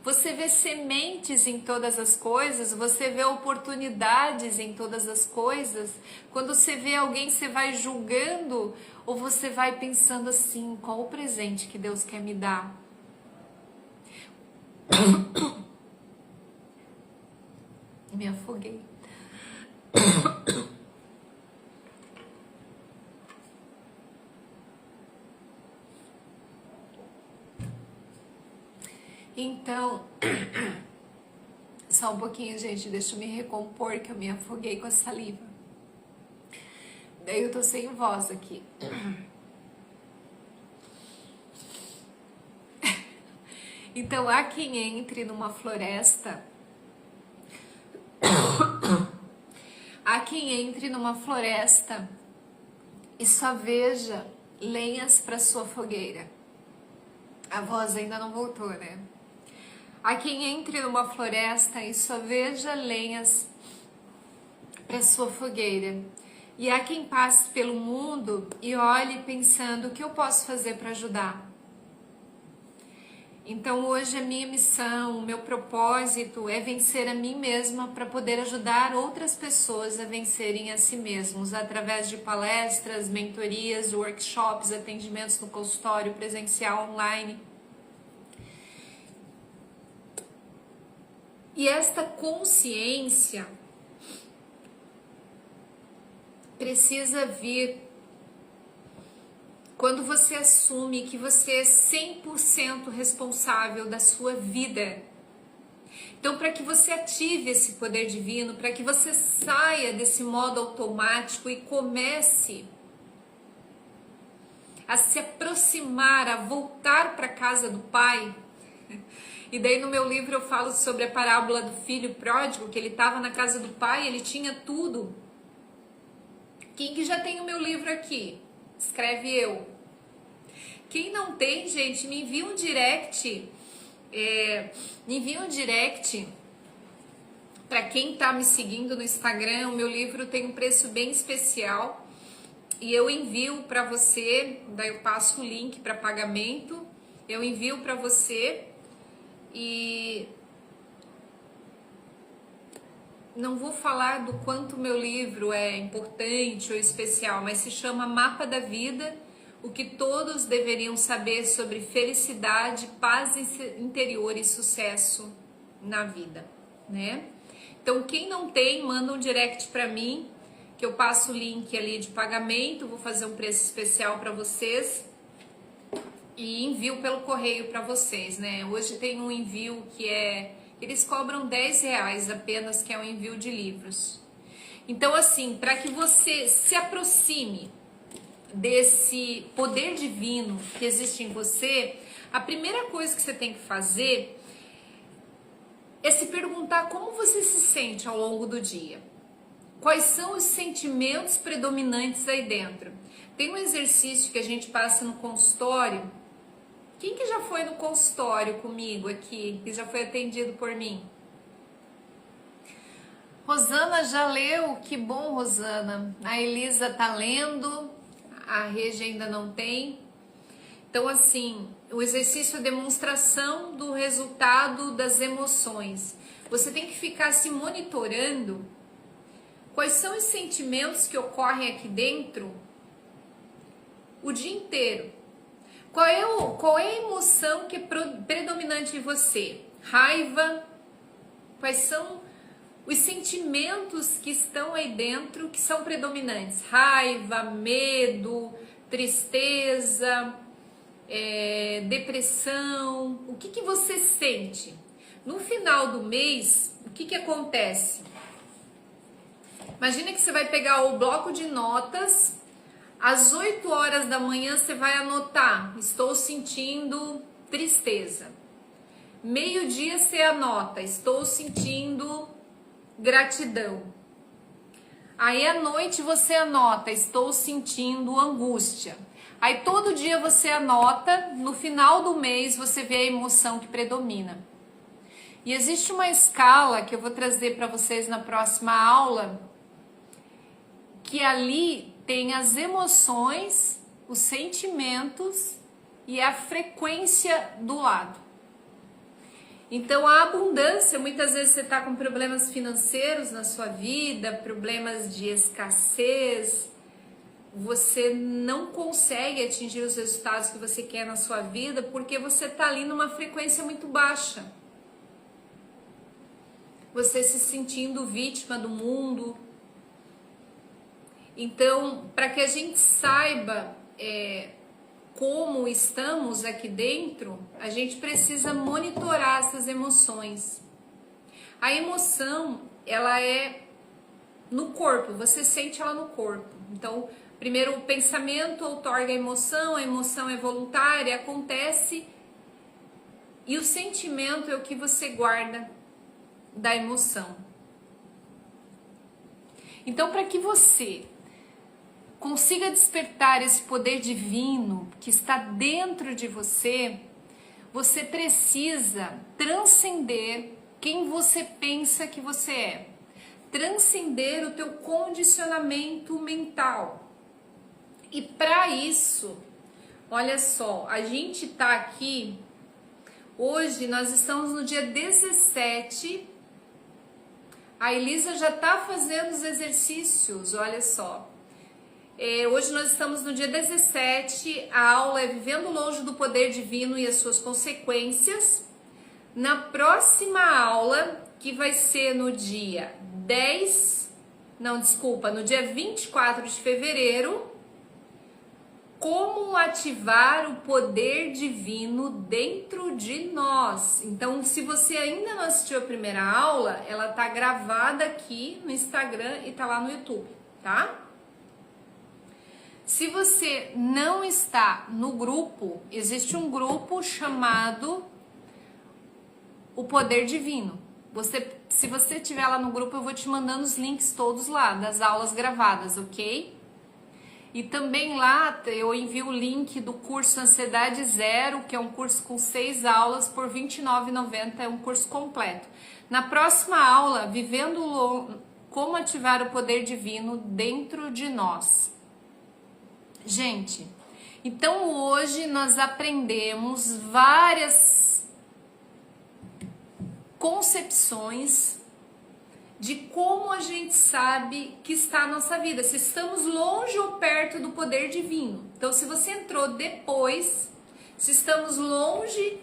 Você vê sementes em todas as coisas, você vê oportunidades em todas as coisas. Quando você vê alguém, você vai julgando ou você vai pensando assim, qual o presente que Deus quer me dar? Me afoguei. Então, só um pouquinho, gente, deixa eu me recompor que eu me afoguei com a saliva. Daí eu tô sem voz aqui. Então, há quem entre numa floresta. Há quem entre numa floresta e só veja lenhas para sua fogueira. A voz ainda não voltou, né? Há quem entre numa floresta e só veja lenhas para sua fogueira. E há quem passe pelo mundo e olhe pensando o que eu posso fazer para ajudar. Então hoje a minha missão, o meu propósito é vencer a mim mesma para poder ajudar outras pessoas a vencerem a si mesmos através de palestras, mentorias, workshops, atendimentos no consultório, presencial, online. E esta consciência precisa vir quando você assume que você é 100% responsável da sua vida. Então, para que você ative esse poder divino, para que você saia desse modo automático e comece a se aproximar, a voltar para a casa do Pai. E daí no meu livro eu falo sobre a parábola do filho pródigo, que ele estava na casa do pai, ele tinha tudo. Quem que já tem o meu livro aqui? Escreve eu. Quem não tem, gente, me envia um direct. Para quem tá me seguindo no Instagram, o meu livro tem um preço bem especial. E eu envio para você, daí eu passo o link para pagamento. Eu envio para você. E não vou falar do quanto meu livro é importante ou especial, mas se chama Mapa da Vida, o que todos deveriam saber sobre felicidade, paz interior e sucesso na vida, né? Então quem não tem, manda um direct para mim, que eu passo o link ali de pagamento, vou fazer um preço especial para vocês. E envio pelo correio para vocês, né? Hoje tem um envio que eles cobram R$10 apenas, que é o envio de livros. Então, assim, para que você se aproxime desse poder divino que existe em você, a primeira coisa que você tem que fazer é se perguntar como você se sente ao longo do dia. Quais são os sentimentos predominantes aí dentro? Tem um exercício que a gente passa no consultório. Quem que já foi no consultório comigo aqui, que já foi atendido por mim? Rosana já leu? Que bom, Rosana. A Elisa tá lendo, a Regi ainda não tem. Então, assim, o exercício é demonstração do resultado das emoções. Você tem que ficar se monitorando quais são os sentimentos que ocorrem aqui dentro o dia inteiro. Qual é a emoção que é predominante em você? Raiva? Quais são os sentimentos que estão aí dentro que são predominantes? Raiva, medo, tristeza, depressão. O que você sente? No final do mês, o que acontece? Imagina que você vai pegar o bloco de notas, às 8 horas da manhã você vai anotar: estou sentindo tristeza. Meio-dia você anota: estou sentindo gratidão. Aí à noite você anota: estou sentindo angústia. Aí todo dia você anota, no final do mês você vê a emoção que predomina. E existe uma escala que eu vou trazer para vocês na próxima aula, que ali tem as emoções, os sentimentos e a frequência do lado. Então a abundância, muitas vezes você está com problemas financeiros na sua vida, problemas de escassez, você não consegue atingir os resultados que você quer na sua vida porque você está ali numa frequência muito baixa. Você se sentindo vítima do mundo. Então, para que a gente saiba como estamos aqui dentro, a gente precisa monitorar essas emoções. A emoção, ela é no corpo, você sente ela no corpo. Então, primeiro o pensamento outorga a emoção é voluntária, acontece, e o sentimento é o que você guarda da emoção. Então, para que você consiga despertar esse poder divino que está dentro de você, você precisa transcender quem você pensa que você é. Transcender o teu condicionamento mental. E para isso, olha só, a gente tá aqui, hoje nós estamos no dia 17, a Elisa já tá fazendo os exercícios, olha só. Hoje nós estamos no dia 17, a aula é Vivendo Longe do Poder Divino e as Suas Consequências. Na próxima aula, que vai ser no dia no dia 24 de fevereiro, como ativar o poder divino dentro de nós. Então, se você ainda não assistiu a primeira aula, ela tá gravada aqui no Instagram e tá lá no YouTube, tá? Se você não está no grupo, existe um grupo chamado O Poder Divino. Se você estiver lá no grupo, eu vou te mandando os links todos lá, das aulas gravadas, ok? E também lá eu envio o link do curso Ansiedade Zero, que é um curso com 6 aulas por R$ 29,90, é um curso completo. Na próxima aula, como ativar o poder divino dentro de nós. Gente, então hoje nós aprendemos várias concepções de como a gente sabe que está a nossa vida, se estamos longe ou perto do poder divino. Então, se você entrou depois, se estamos longe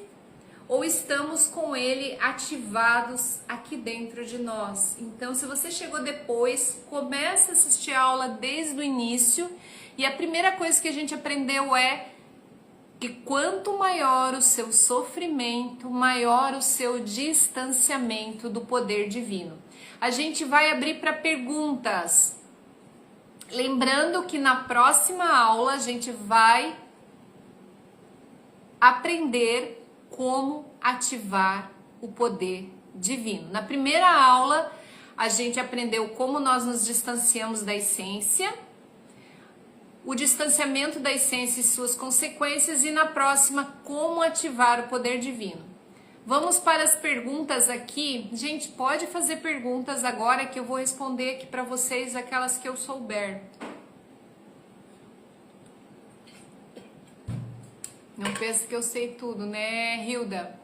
ou estamos com ele ativados aqui dentro de nós. Então, se você chegou depois, começa a assistir a aula desde o início. E a primeira coisa que a gente aprendeu é que quanto maior o seu sofrimento, maior o seu distanciamento do poder divino. A gente vai abrir para perguntas. Lembrando que na próxima aula a gente vai aprender como ativar o poder divino. Na primeira aula a gente aprendeu como nós nos distanciamos da essência, o distanciamento da essência e suas consequências, e na próxima, como ativar o poder divino. Vamos para as perguntas aqui. Gente, pode fazer perguntas agora que eu vou responder aqui para vocês aquelas que eu souber. Não pensa que eu sei tudo, né, Hilda?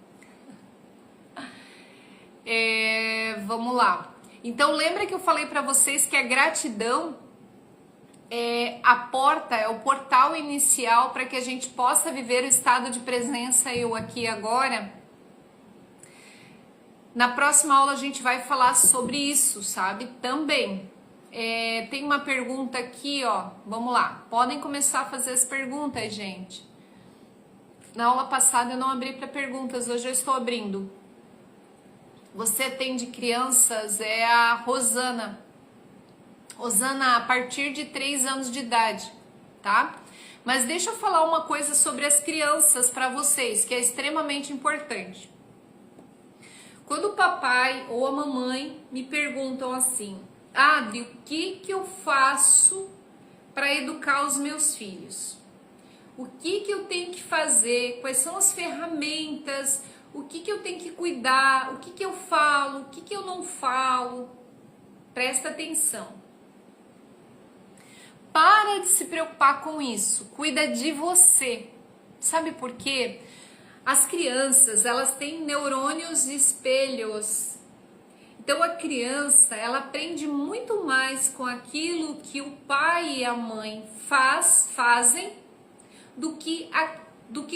Vamos lá. Então, lembra que eu falei para vocês que a gratidão é a porta, é o portal inicial para que a gente possa viver o estado de presença eu aqui e agora? Na próxima aula a gente vai falar sobre isso, sabe? Também. Tem uma pergunta aqui, ó. Vamos lá. Podem começar a fazer as perguntas, gente. Na aula passada eu não abri para perguntas, hoje eu estou abrindo. Você atende crianças, é a Rosana. Rosana, a partir de 3 anos de idade, tá? Mas deixa eu falar uma coisa sobre as crianças para vocês, que é extremamente importante. Quando o papai ou a mamãe me perguntam assim, Adri, o que eu faço para educar os meus filhos? O que eu tenho que fazer? Quais são as ferramentas? O que eu tenho que cuidar? O que eu falo? O que eu não falo? Presta atenção. Para de se preocupar com isso. Cuida de você. Sabe por quê? As crianças, elas têm neurônios espelhos. Então a criança, ela aprende muito mais com aquilo que o pai e a mãe fazem do que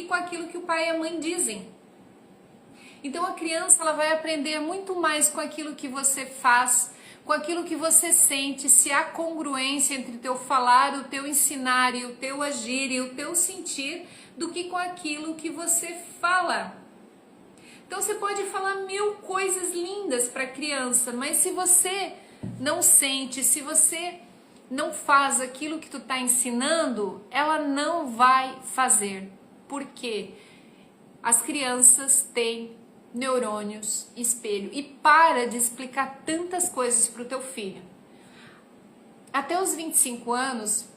com aquilo que o pai e a mãe dizem. Então a criança, ela vai aprender muito mais com aquilo que você faz, com aquilo que você sente, se há congruência entre o teu falar, o teu ensinar e o teu agir e o teu sentir, do que com aquilo que você fala. Então você pode falar 1000 coisas lindas para a criança, mas se você não sente, se você não faz aquilo que tu está ensinando, ela não vai fazer. Por quê? As crianças têm neurônios espelho. E para de explicar tantas coisas para o teu filho. Até os 25 anos,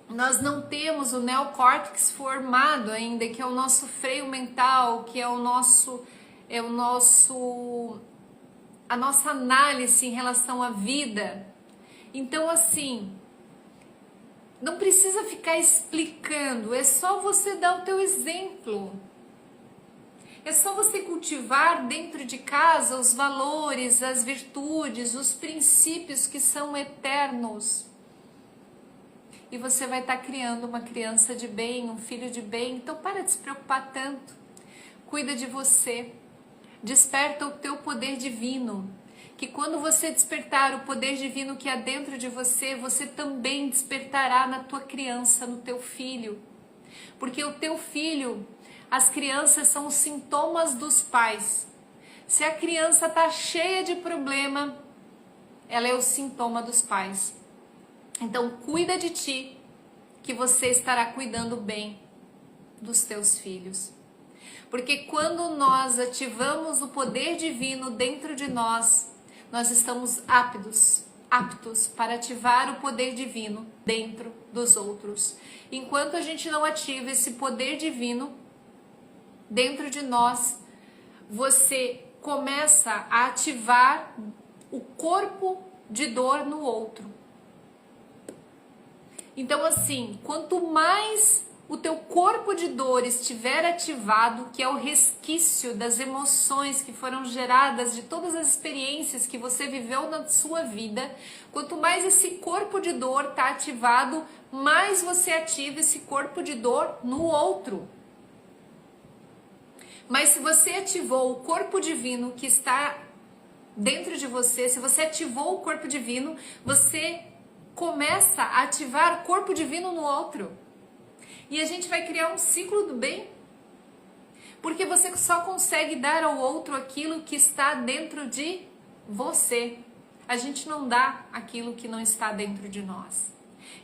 nós não temos o neocórtex formado ainda, que é o nosso freio mental, que é a nossa análise em relação à vida. Então, assim, não precisa ficar explicando, é só você dar o teu exemplo. É só você cultivar dentro de casa os valores, as virtudes, os princípios que são eternos. E você vai estar criando uma criança de bem, um filho de bem. Então para de se preocupar tanto. Cuida de você. Desperta o teu poder divino. Que quando você despertar o poder divino que há dentro de você, você também despertará na tua criança, no teu filho. Porque o teu filho... As crianças são os sintomas dos pais. Se a criança está cheia de problema, ela é o sintoma dos pais. Então, cuida de ti, que você estará cuidando bem dos teus filhos. Porque quando nós ativamos o poder divino dentro de nós, nós estamos aptos para ativar o poder divino dentro dos outros. Enquanto a gente não ativa esse poder divino dentro de nós, você começa a ativar o corpo de dor no outro. Então, assim, quanto mais o teu corpo de dor estiver ativado, que é o resquício das emoções que foram geradas de todas as experiências que você viveu na sua vida, quanto mais esse corpo de dor está ativado, mais você ativa esse corpo de dor no outro. Mas se você ativou o corpo divino que está dentro de você, se você ativou o corpo divino, você começa a ativar o corpo divino no outro. E a gente vai criar um ciclo do bem. Porque você só consegue dar ao outro aquilo que está dentro de você. A gente não dá aquilo que não está dentro de nós.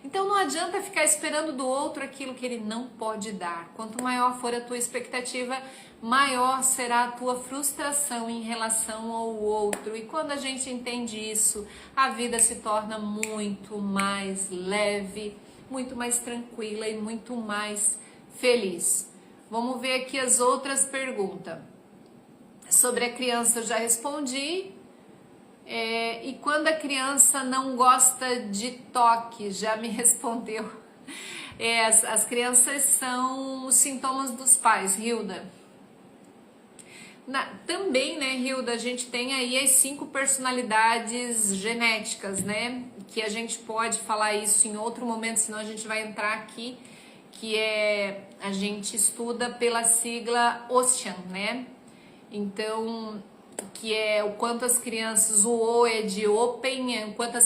Então não adianta ficar esperando do outro aquilo que ele não pode dar. Quanto maior for a tua expectativa, maior será a tua frustração em relação ao outro. E quando a gente entende isso, a vida se torna muito mais leve, muito mais tranquila e muito mais feliz. Vamos ver aqui as outras perguntas. Sobre a criança eu já respondi. E quando a criança não gosta de toque, já me respondeu. As crianças são os sintomas dos pais, Hilda. Também, né, Hilda, a gente tem aí as 5 personalidades genéticas, né? Que a gente pode falar isso em outro momento, senão a gente vai entrar aqui, que a gente estuda pela sigla OCEAN, né? Então, que é o quanto as crianças, o O é de open, o quanto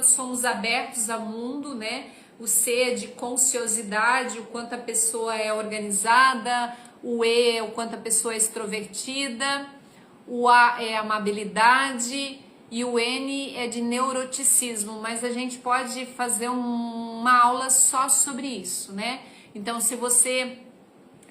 somos abertos ao mundo, né? O C é de consciosidade, o quanto a pessoa é organizada, o E é o quanto a pessoa é extrovertida, o A é amabilidade e o N é de neuroticismo, mas a gente pode fazer uma aula só sobre isso, né? Então, se você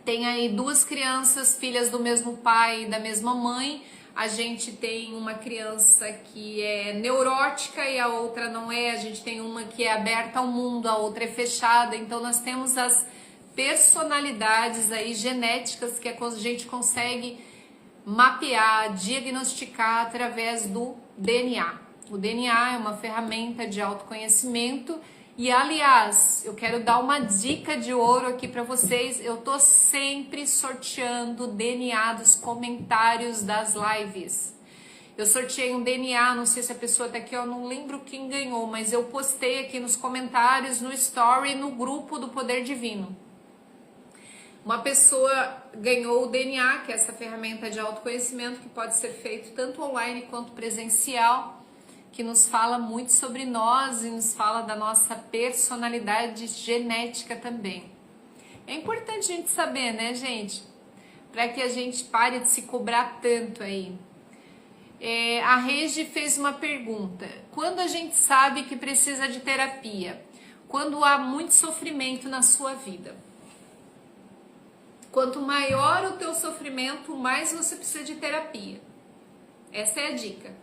tem aí 2 crianças, filhas do mesmo pai e da mesma mãe, a gente tem uma criança que é neurótica e a outra não é, a gente tem uma que é aberta ao mundo, a outra é fechada, então nós temos as personalidades aí genéticas que a gente consegue mapear, diagnosticar através do DNA. O DNA é uma ferramenta de autoconhecimento. E aliás, eu quero dar uma dica de ouro aqui para vocês. Eu tô sempre sorteando o DNA dos comentários das lives. Eu sorteei um DNA, não sei se a pessoa tá aqui, eu não lembro quem ganhou, mas eu postei aqui nos comentários, no story, no grupo do Poder Divino. Uma pessoa ganhou o DNA, que é essa ferramenta de autoconhecimento que pode ser feito tanto online quanto presencial, que nos fala muito sobre nós e nos fala da nossa personalidade genética também. É importante a gente saber, né, gente? Para que a gente pare de se cobrar tanto aí. A Regi fez uma pergunta. Quando a gente sabe que precisa de terapia? Quando há muito sofrimento na sua vida. Quanto maior o teu sofrimento, mais você precisa de terapia. Essa é a dica.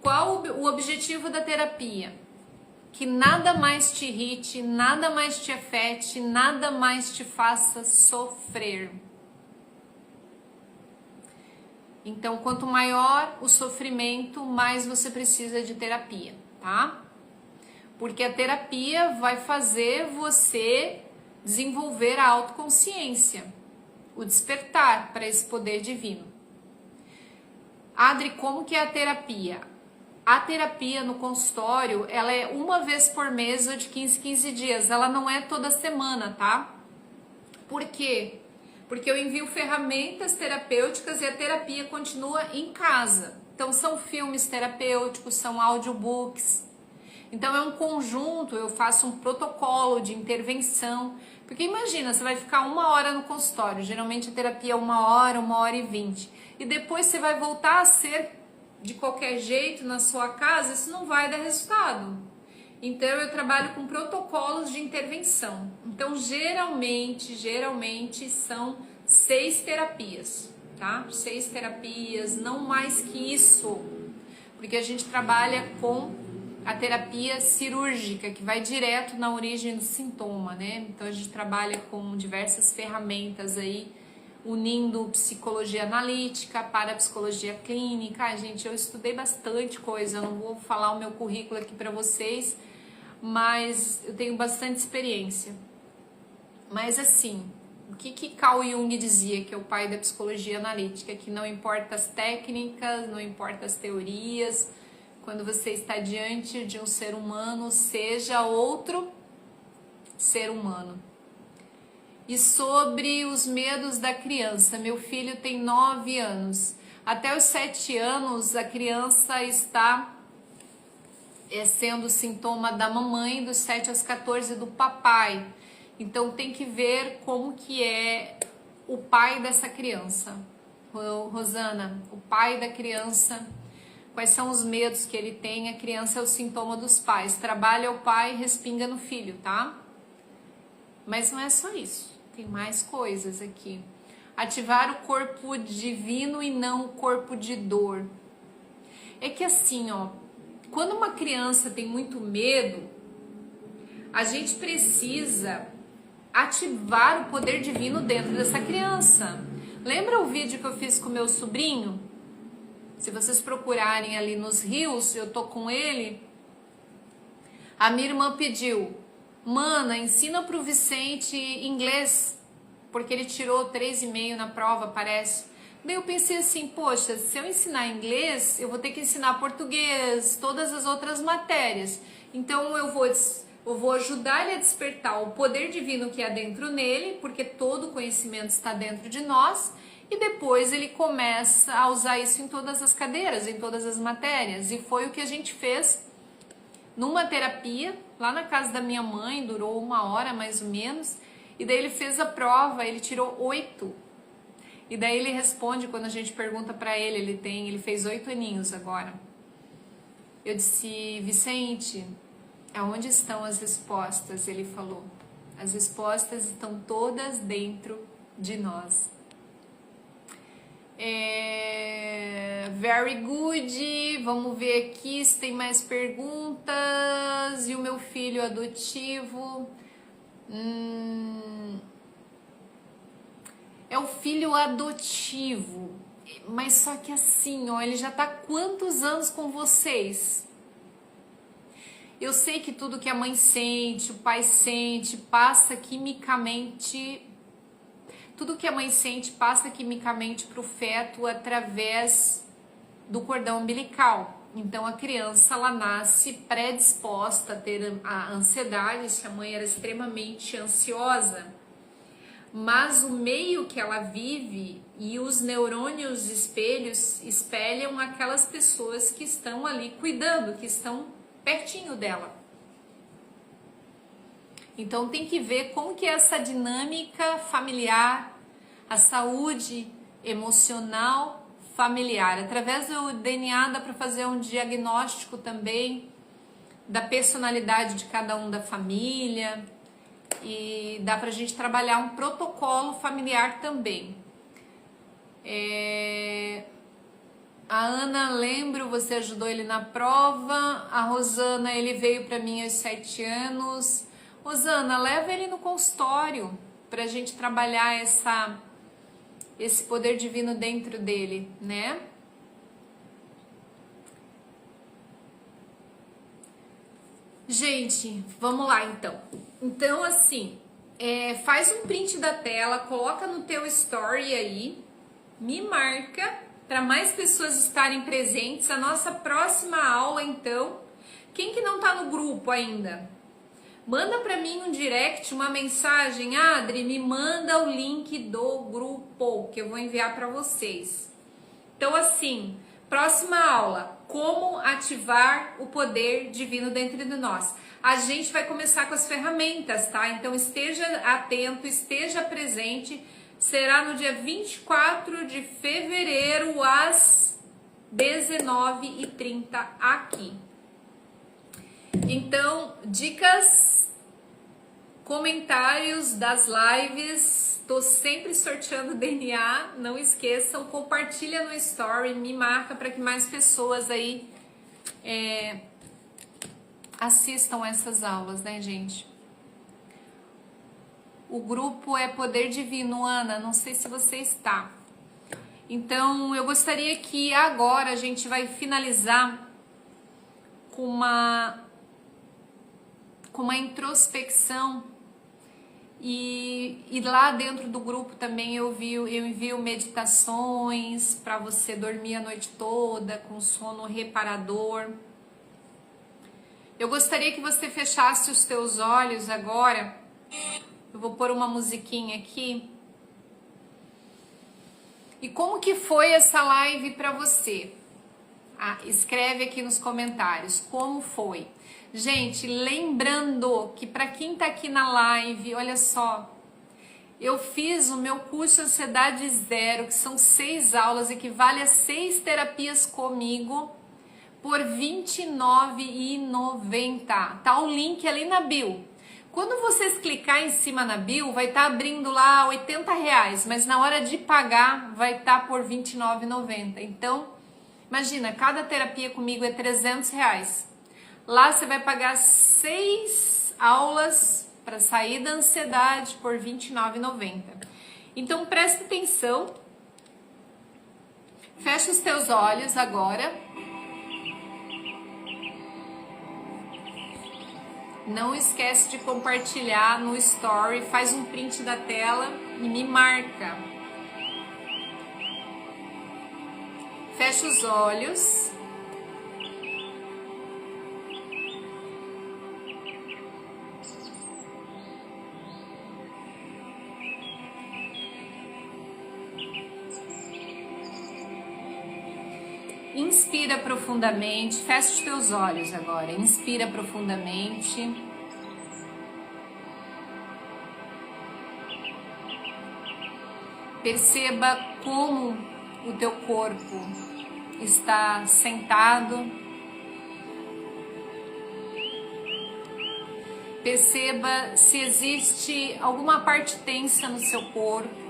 Qual o objetivo da terapia? Que nada mais te irrite, nada mais te afete, nada mais te faça sofrer. Então, quanto maior o sofrimento, mais você precisa de terapia, tá? Porque a terapia vai fazer você desenvolver a autoconsciência, o despertar para esse poder divino. Adri, como que é a terapia? A terapia no consultório, ela é uma vez por mês ou de 15 dias. Ela não é toda semana, tá? Por quê? Porque eu envio ferramentas terapêuticas e a terapia continua em casa. Então, são filmes terapêuticos, são audiobooks. Então, é um conjunto, eu faço um protocolo de intervenção. Porque imagina, você vai ficar 1 hora no consultório. Geralmente a terapia é 1 hora, 1h20. E depois você vai voltar a ser de qualquer jeito na sua casa, isso não vai dar resultado. Então eu trabalho com protocolos de intervenção. Então geralmente são 6 terapias, tá? 6 terapias, não mais que isso, porque a gente trabalha com a terapia cirúrgica, que vai direto na origem do sintoma, né? Então a gente trabalha com diversas ferramentas aí, unindo psicologia analítica, parapsicologia clínica. Ai, gente, eu estudei bastante coisa, eu não vou falar o meu currículo aqui para vocês, mas eu tenho bastante experiência. Mas assim, o que Carl Jung dizia, que é o pai da psicologia analítica, que não importa as técnicas, não importa as teorias, quando você está diante de um ser humano, seja outro ser humano. E sobre os medos da criança, meu filho tem 9 anos. Até os 7 anos, a criança está sendo sintoma da mamãe, dos 7 aos 14 do papai. Então tem que ver como que é o pai dessa criança. Rosana, o pai da criança, quais são os medos que ele tem? A criança é o sintoma dos pais. Trabalha o pai, respinga no filho, tá? Mas não é só isso. Tem mais coisas aqui. Ativar o corpo divino e não o corpo de dor. É que assim, ó, quando uma criança tem muito medo, a gente precisa ativar o poder divino dentro dessa criança. Lembra o vídeo que eu fiz com meu sobrinho? Se vocês procurarem ali nos Reels, eu tô com ele. A minha irmã pediu: mana, ensina pro Vicente inglês, porque ele tirou 3,5 na prova, parece. Daí eu pensei assim, poxa, se eu ensinar inglês, eu vou ter que ensinar português, todas as outras matérias. Então eu vou ajudar ele a despertar o poder divino que há dentro nele, porque todo conhecimento está dentro de nós, e depois ele começa a usar isso em todas as cadeiras, em todas as matérias. E foi o que a gente fez numa terapia, lá na casa da minha mãe, durou 1 hora mais ou menos, e daí ele fez a prova, ele tirou 8. E daí ele responde quando a gente pergunta pra ele, ele fez 8 aninhos agora. Eu disse, Vicente, aonde estão as respostas? Ele falou, as respostas estão todas dentro de nós. Very good. Vamos ver aqui se tem mais perguntas. E o meu filho adotivo? É o filho adotivo, mas só que assim, ó, ele já tá quantos anos com vocês? Eu sei que tudo que a mãe sente, o pai sente, passa quimicamente. Tudo que a mãe sente passa quimicamente pro feto através do cordão umbilical. Então a criança, ela nasce predisposta a ter a ansiedade, se a mãe era extremamente ansiosa. Mas o meio que ela vive e os neurônios espelhos espelham aquelas pessoas que estão ali cuidando, que estão pertinho dela. Então tem que ver como que é essa dinâmica familiar, a saúde emocional familiar. Através do DNA dá para fazer um diagnóstico também da personalidade de cada um da família. E dá pra gente trabalhar um protocolo familiar também. A Ana, lembro, você ajudou ele na prova. A Rosana, ele veio pra mim aos 7 anos. Rosana, leva ele no consultório pra gente trabalhar esse poder divino dentro dele, né? Gente, vamos lá então. Então, assim, faz um print da tela, coloca no teu story aí, me marca para mais pessoas estarem presentes. A nossa próxima aula, então, quem que não tá no grupo ainda? Manda para mim um direct, uma mensagem, Adri, me manda o link do grupo que eu vou enviar para vocês. Então, assim, próxima aula, como ativar o poder divino dentro de nós. A gente vai começar com as ferramentas, tá? Então esteja atento, esteja presente. Será no dia 24 de fevereiro às 19h30 aqui. Então, dicas, comentários das lives. Tô sempre sorteando DNA, não esqueçam, compartilha no story, me marca para que mais pessoas aí assistam essas aulas, né, gente? O grupo é Poder Divino, Ana, não sei se você está. Então, eu gostaria que agora a gente vai finalizar com uma introspecção. E lá dentro do grupo também eu envio meditações para você dormir a noite toda com sono reparador. Eu gostaria que você fechasse os teus olhos agora. Eu vou pôr uma musiquinha aqui. E como que foi essa live para você? Escreve aqui nos comentários como foi. Gente, lembrando que para quem tá aqui na live, olha só, eu fiz o meu curso Ansiedade Zero, que são 6 aulas, equivale a 6 terapias comigo, por R$ 29,90. Tá o link ali na bio. Quando vocês clicar em cima na bio, vai estar abrindo lá R$ 80, mas na hora de pagar vai estar por R$ 29,90. Então, imagina, cada terapia comigo é R$ 300. Lá você vai pagar 6 aulas para sair da ansiedade por R$ 29,90. Então preste atenção Fecha os teus olhos agora. Não esquece de compartilhar no story, faz um print da tela e me marca. Fecha os olhos. Inspira profundamente, fecha os teus olhos agora, inspira profundamente. Perceba como o teu corpo está sentado. Perceba se existe alguma parte tensa no seu corpo.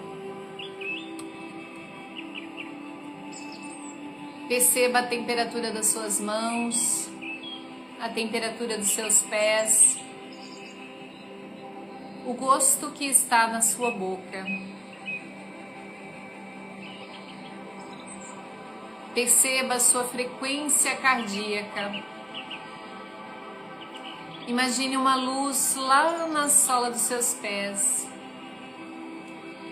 Perceba a temperatura das suas mãos, a temperatura dos seus pés, o gosto que está na sua boca. Perceba a sua frequência cardíaca. Imagine uma luz lá na sola dos seus pés.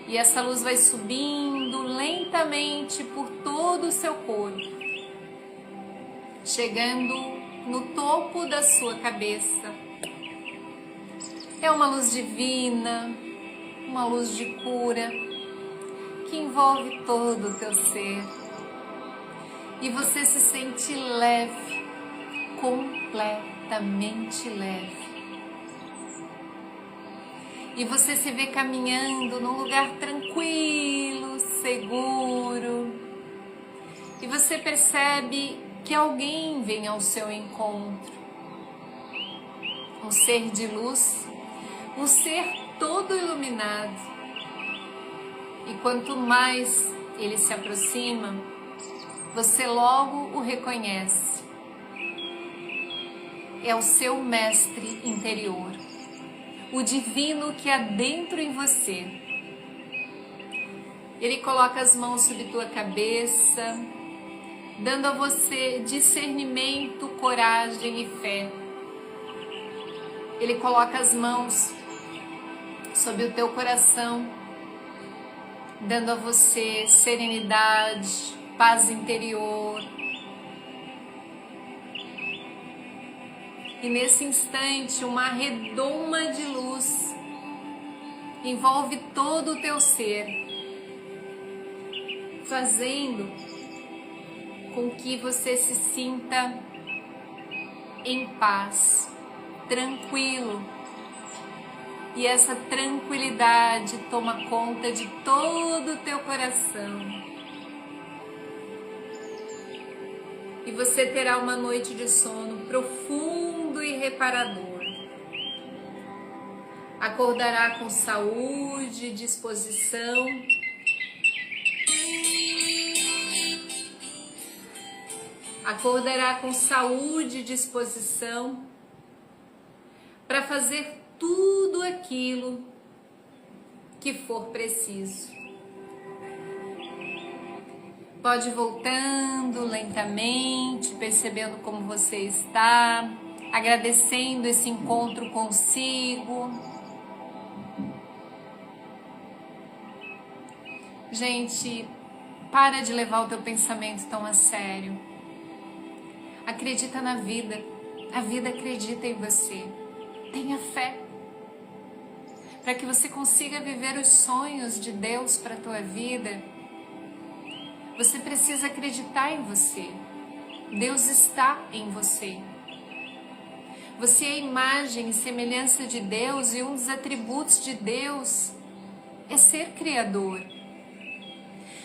E essa luz vai subindo lentamente por todo o seu corpo, chegando no topo da sua cabeça. É uma luz divina, uma luz de cura, que envolve todo o teu ser. E você se sente leve, completamente leve. E você se vê caminhando num lugar tranquilo, seguro. E você percebe que alguém vem ao seu encontro. Um ser de luz, um ser todo iluminado. E quanto mais ele se aproxima, você logo o reconhece. É o seu mestre interior. O divino que há dentro em você. Ele coloca as mãos sobre tua cabeça, dando a você discernimento, coragem e fé. Ele coloca as mãos sobre o teu coração, dando a você serenidade, paz interior. E nesse instante, uma redoma de luz envolve todo o teu ser, fazendo com que você se sinta em paz, tranquilo. E essa tranquilidade toma conta de todo o teu coração. E você terá uma noite de sono profundo e reparador. Acordará com saúde, disposição. Acordará com saúde e disposição para fazer tudo aquilo que for preciso. Pode ir voltando lentamente, percebendo como você está, agradecendo esse encontro consigo. Gente, para de levar o teu pensamento tão a sério. Acredita na vida, a vida acredita em você. Tenha fé, para que você consiga viver os sonhos de Deus para a tua vida. Você precisa acreditar em você. Deus está em você. Você é a imagem e semelhança de Deus, e um dos atributos de Deus é ser criador.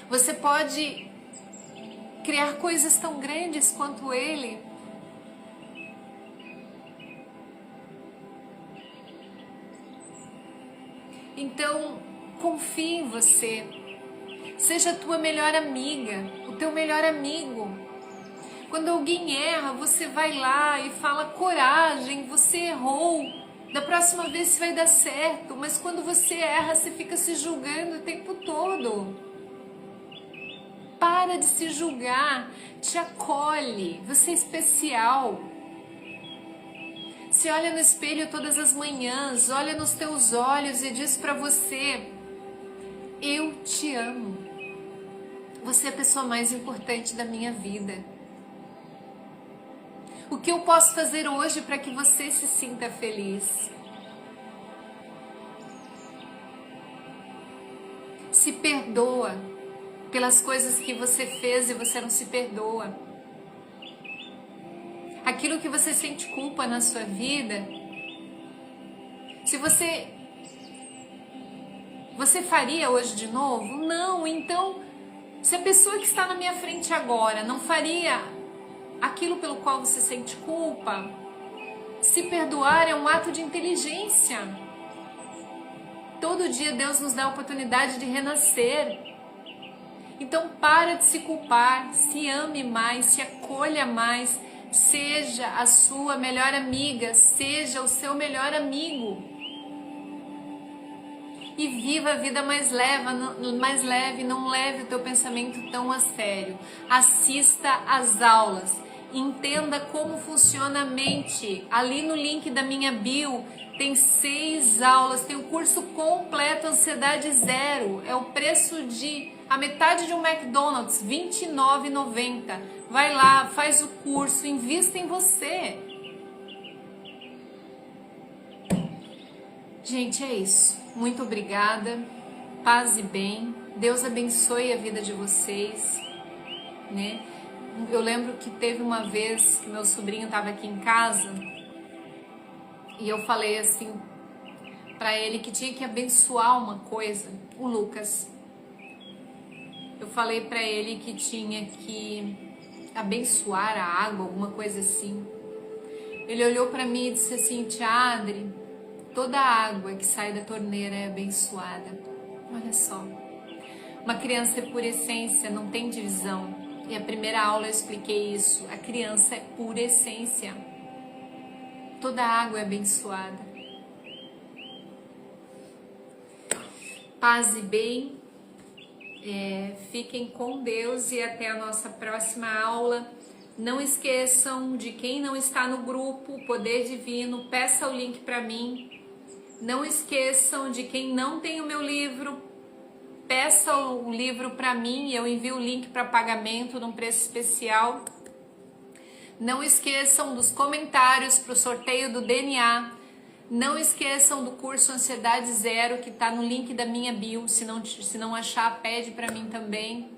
Você pode criar coisas tão grandes quanto Ele. Então, confie em você. Seja a tua melhor amiga, o teu melhor amigo. Quando alguém erra, você vai lá e fala: coragem, você errou. Da próxima vez vai dar certo. Mas quando você erra, você fica se julgando o tempo todo. Para de se julgar, te acolhe, você é especial. Se olha no espelho todas as manhãs, olha nos teus olhos e diz para você: eu te amo. Você é a pessoa mais importante da minha vida. O que eu posso fazer hoje para que você se sinta feliz? Se perdoa pelas coisas que você fez e você não se perdoa. Aquilo que você sente culpa na sua vida, se você faria hoje de novo? Não. Então, se a pessoa que está na minha frente agora não faria aquilo pelo qual você sente culpa, se perdoar é um ato de inteligência. Todo dia Deus nos dá a oportunidade de renascer. Então para de se culpar, se ame mais, se acolha mais, seja a sua melhor amiga, seja o seu melhor amigo. E viva a vida mais leve, não leve o teu pensamento tão a sério. Assista às aulas, entenda como funciona a mente. Ali no link da minha bio tem 6 aulas, tem o curso completo Ansiedade Zero. É o preço de a metade de um McDonald's, R$ 29,90. Vai lá, faz o curso, invista em você. Gente, é isso. Muito obrigada. Paz e bem. Deus abençoe a vida de vocês, né? Eu lembro que teve uma vez que meu sobrinho estava aqui em casa e eu falei assim para ele que tinha que abençoar uma coisa, o Lucas. Eu falei para ele que tinha que abençoar a água, alguma coisa assim. Ele olhou para mim e disse assim: Tia Adri, toda a água que sai da torneira é abençoada. Olha só, uma criança é pura essência, não tem divisão. E a primeira aula eu expliquei isso. A criança é pura essência. Toda a água é abençoada. Paz e bem. Fiquem com Deus e até a nossa próxima aula. Não esqueçam de quem não está no grupo Poder Divino, peça o link para mim. Não esqueçam de quem não tem o meu livro, peça o livro para mim, eu envio o link para pagamento num preço especial. Não esqueçam dos comentários para o sorteio do DNA. Não esqueçam do curso Ansiedade Zero, que está no link da minha bio. Se não achar, pede para mim também.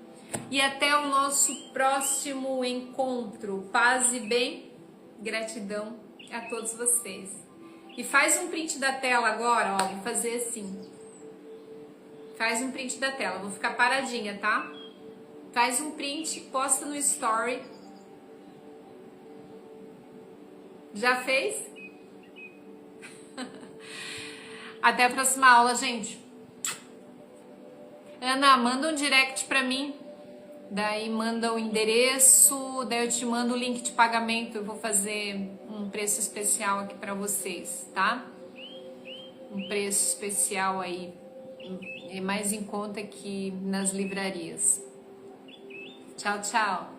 E até o nosso próximo encontro. Paz e bem. Gratidão a todos vocês. E faz um print da tela agora, ó. Vou fazer assim. Faz um print da tela. Vou ficar paradinha, tá? Faz um print, posta no story. Já fez? Até a próxima aula, gente. Ana, manda um direct pra mim. Daí manda o endereço, daí eu te mando o link de pagamento. Eu vou fazer um preço especial aqui pra vocês, tá? Um preço especial aí, é mais em conta que nas livrarias. Tchau, tchau.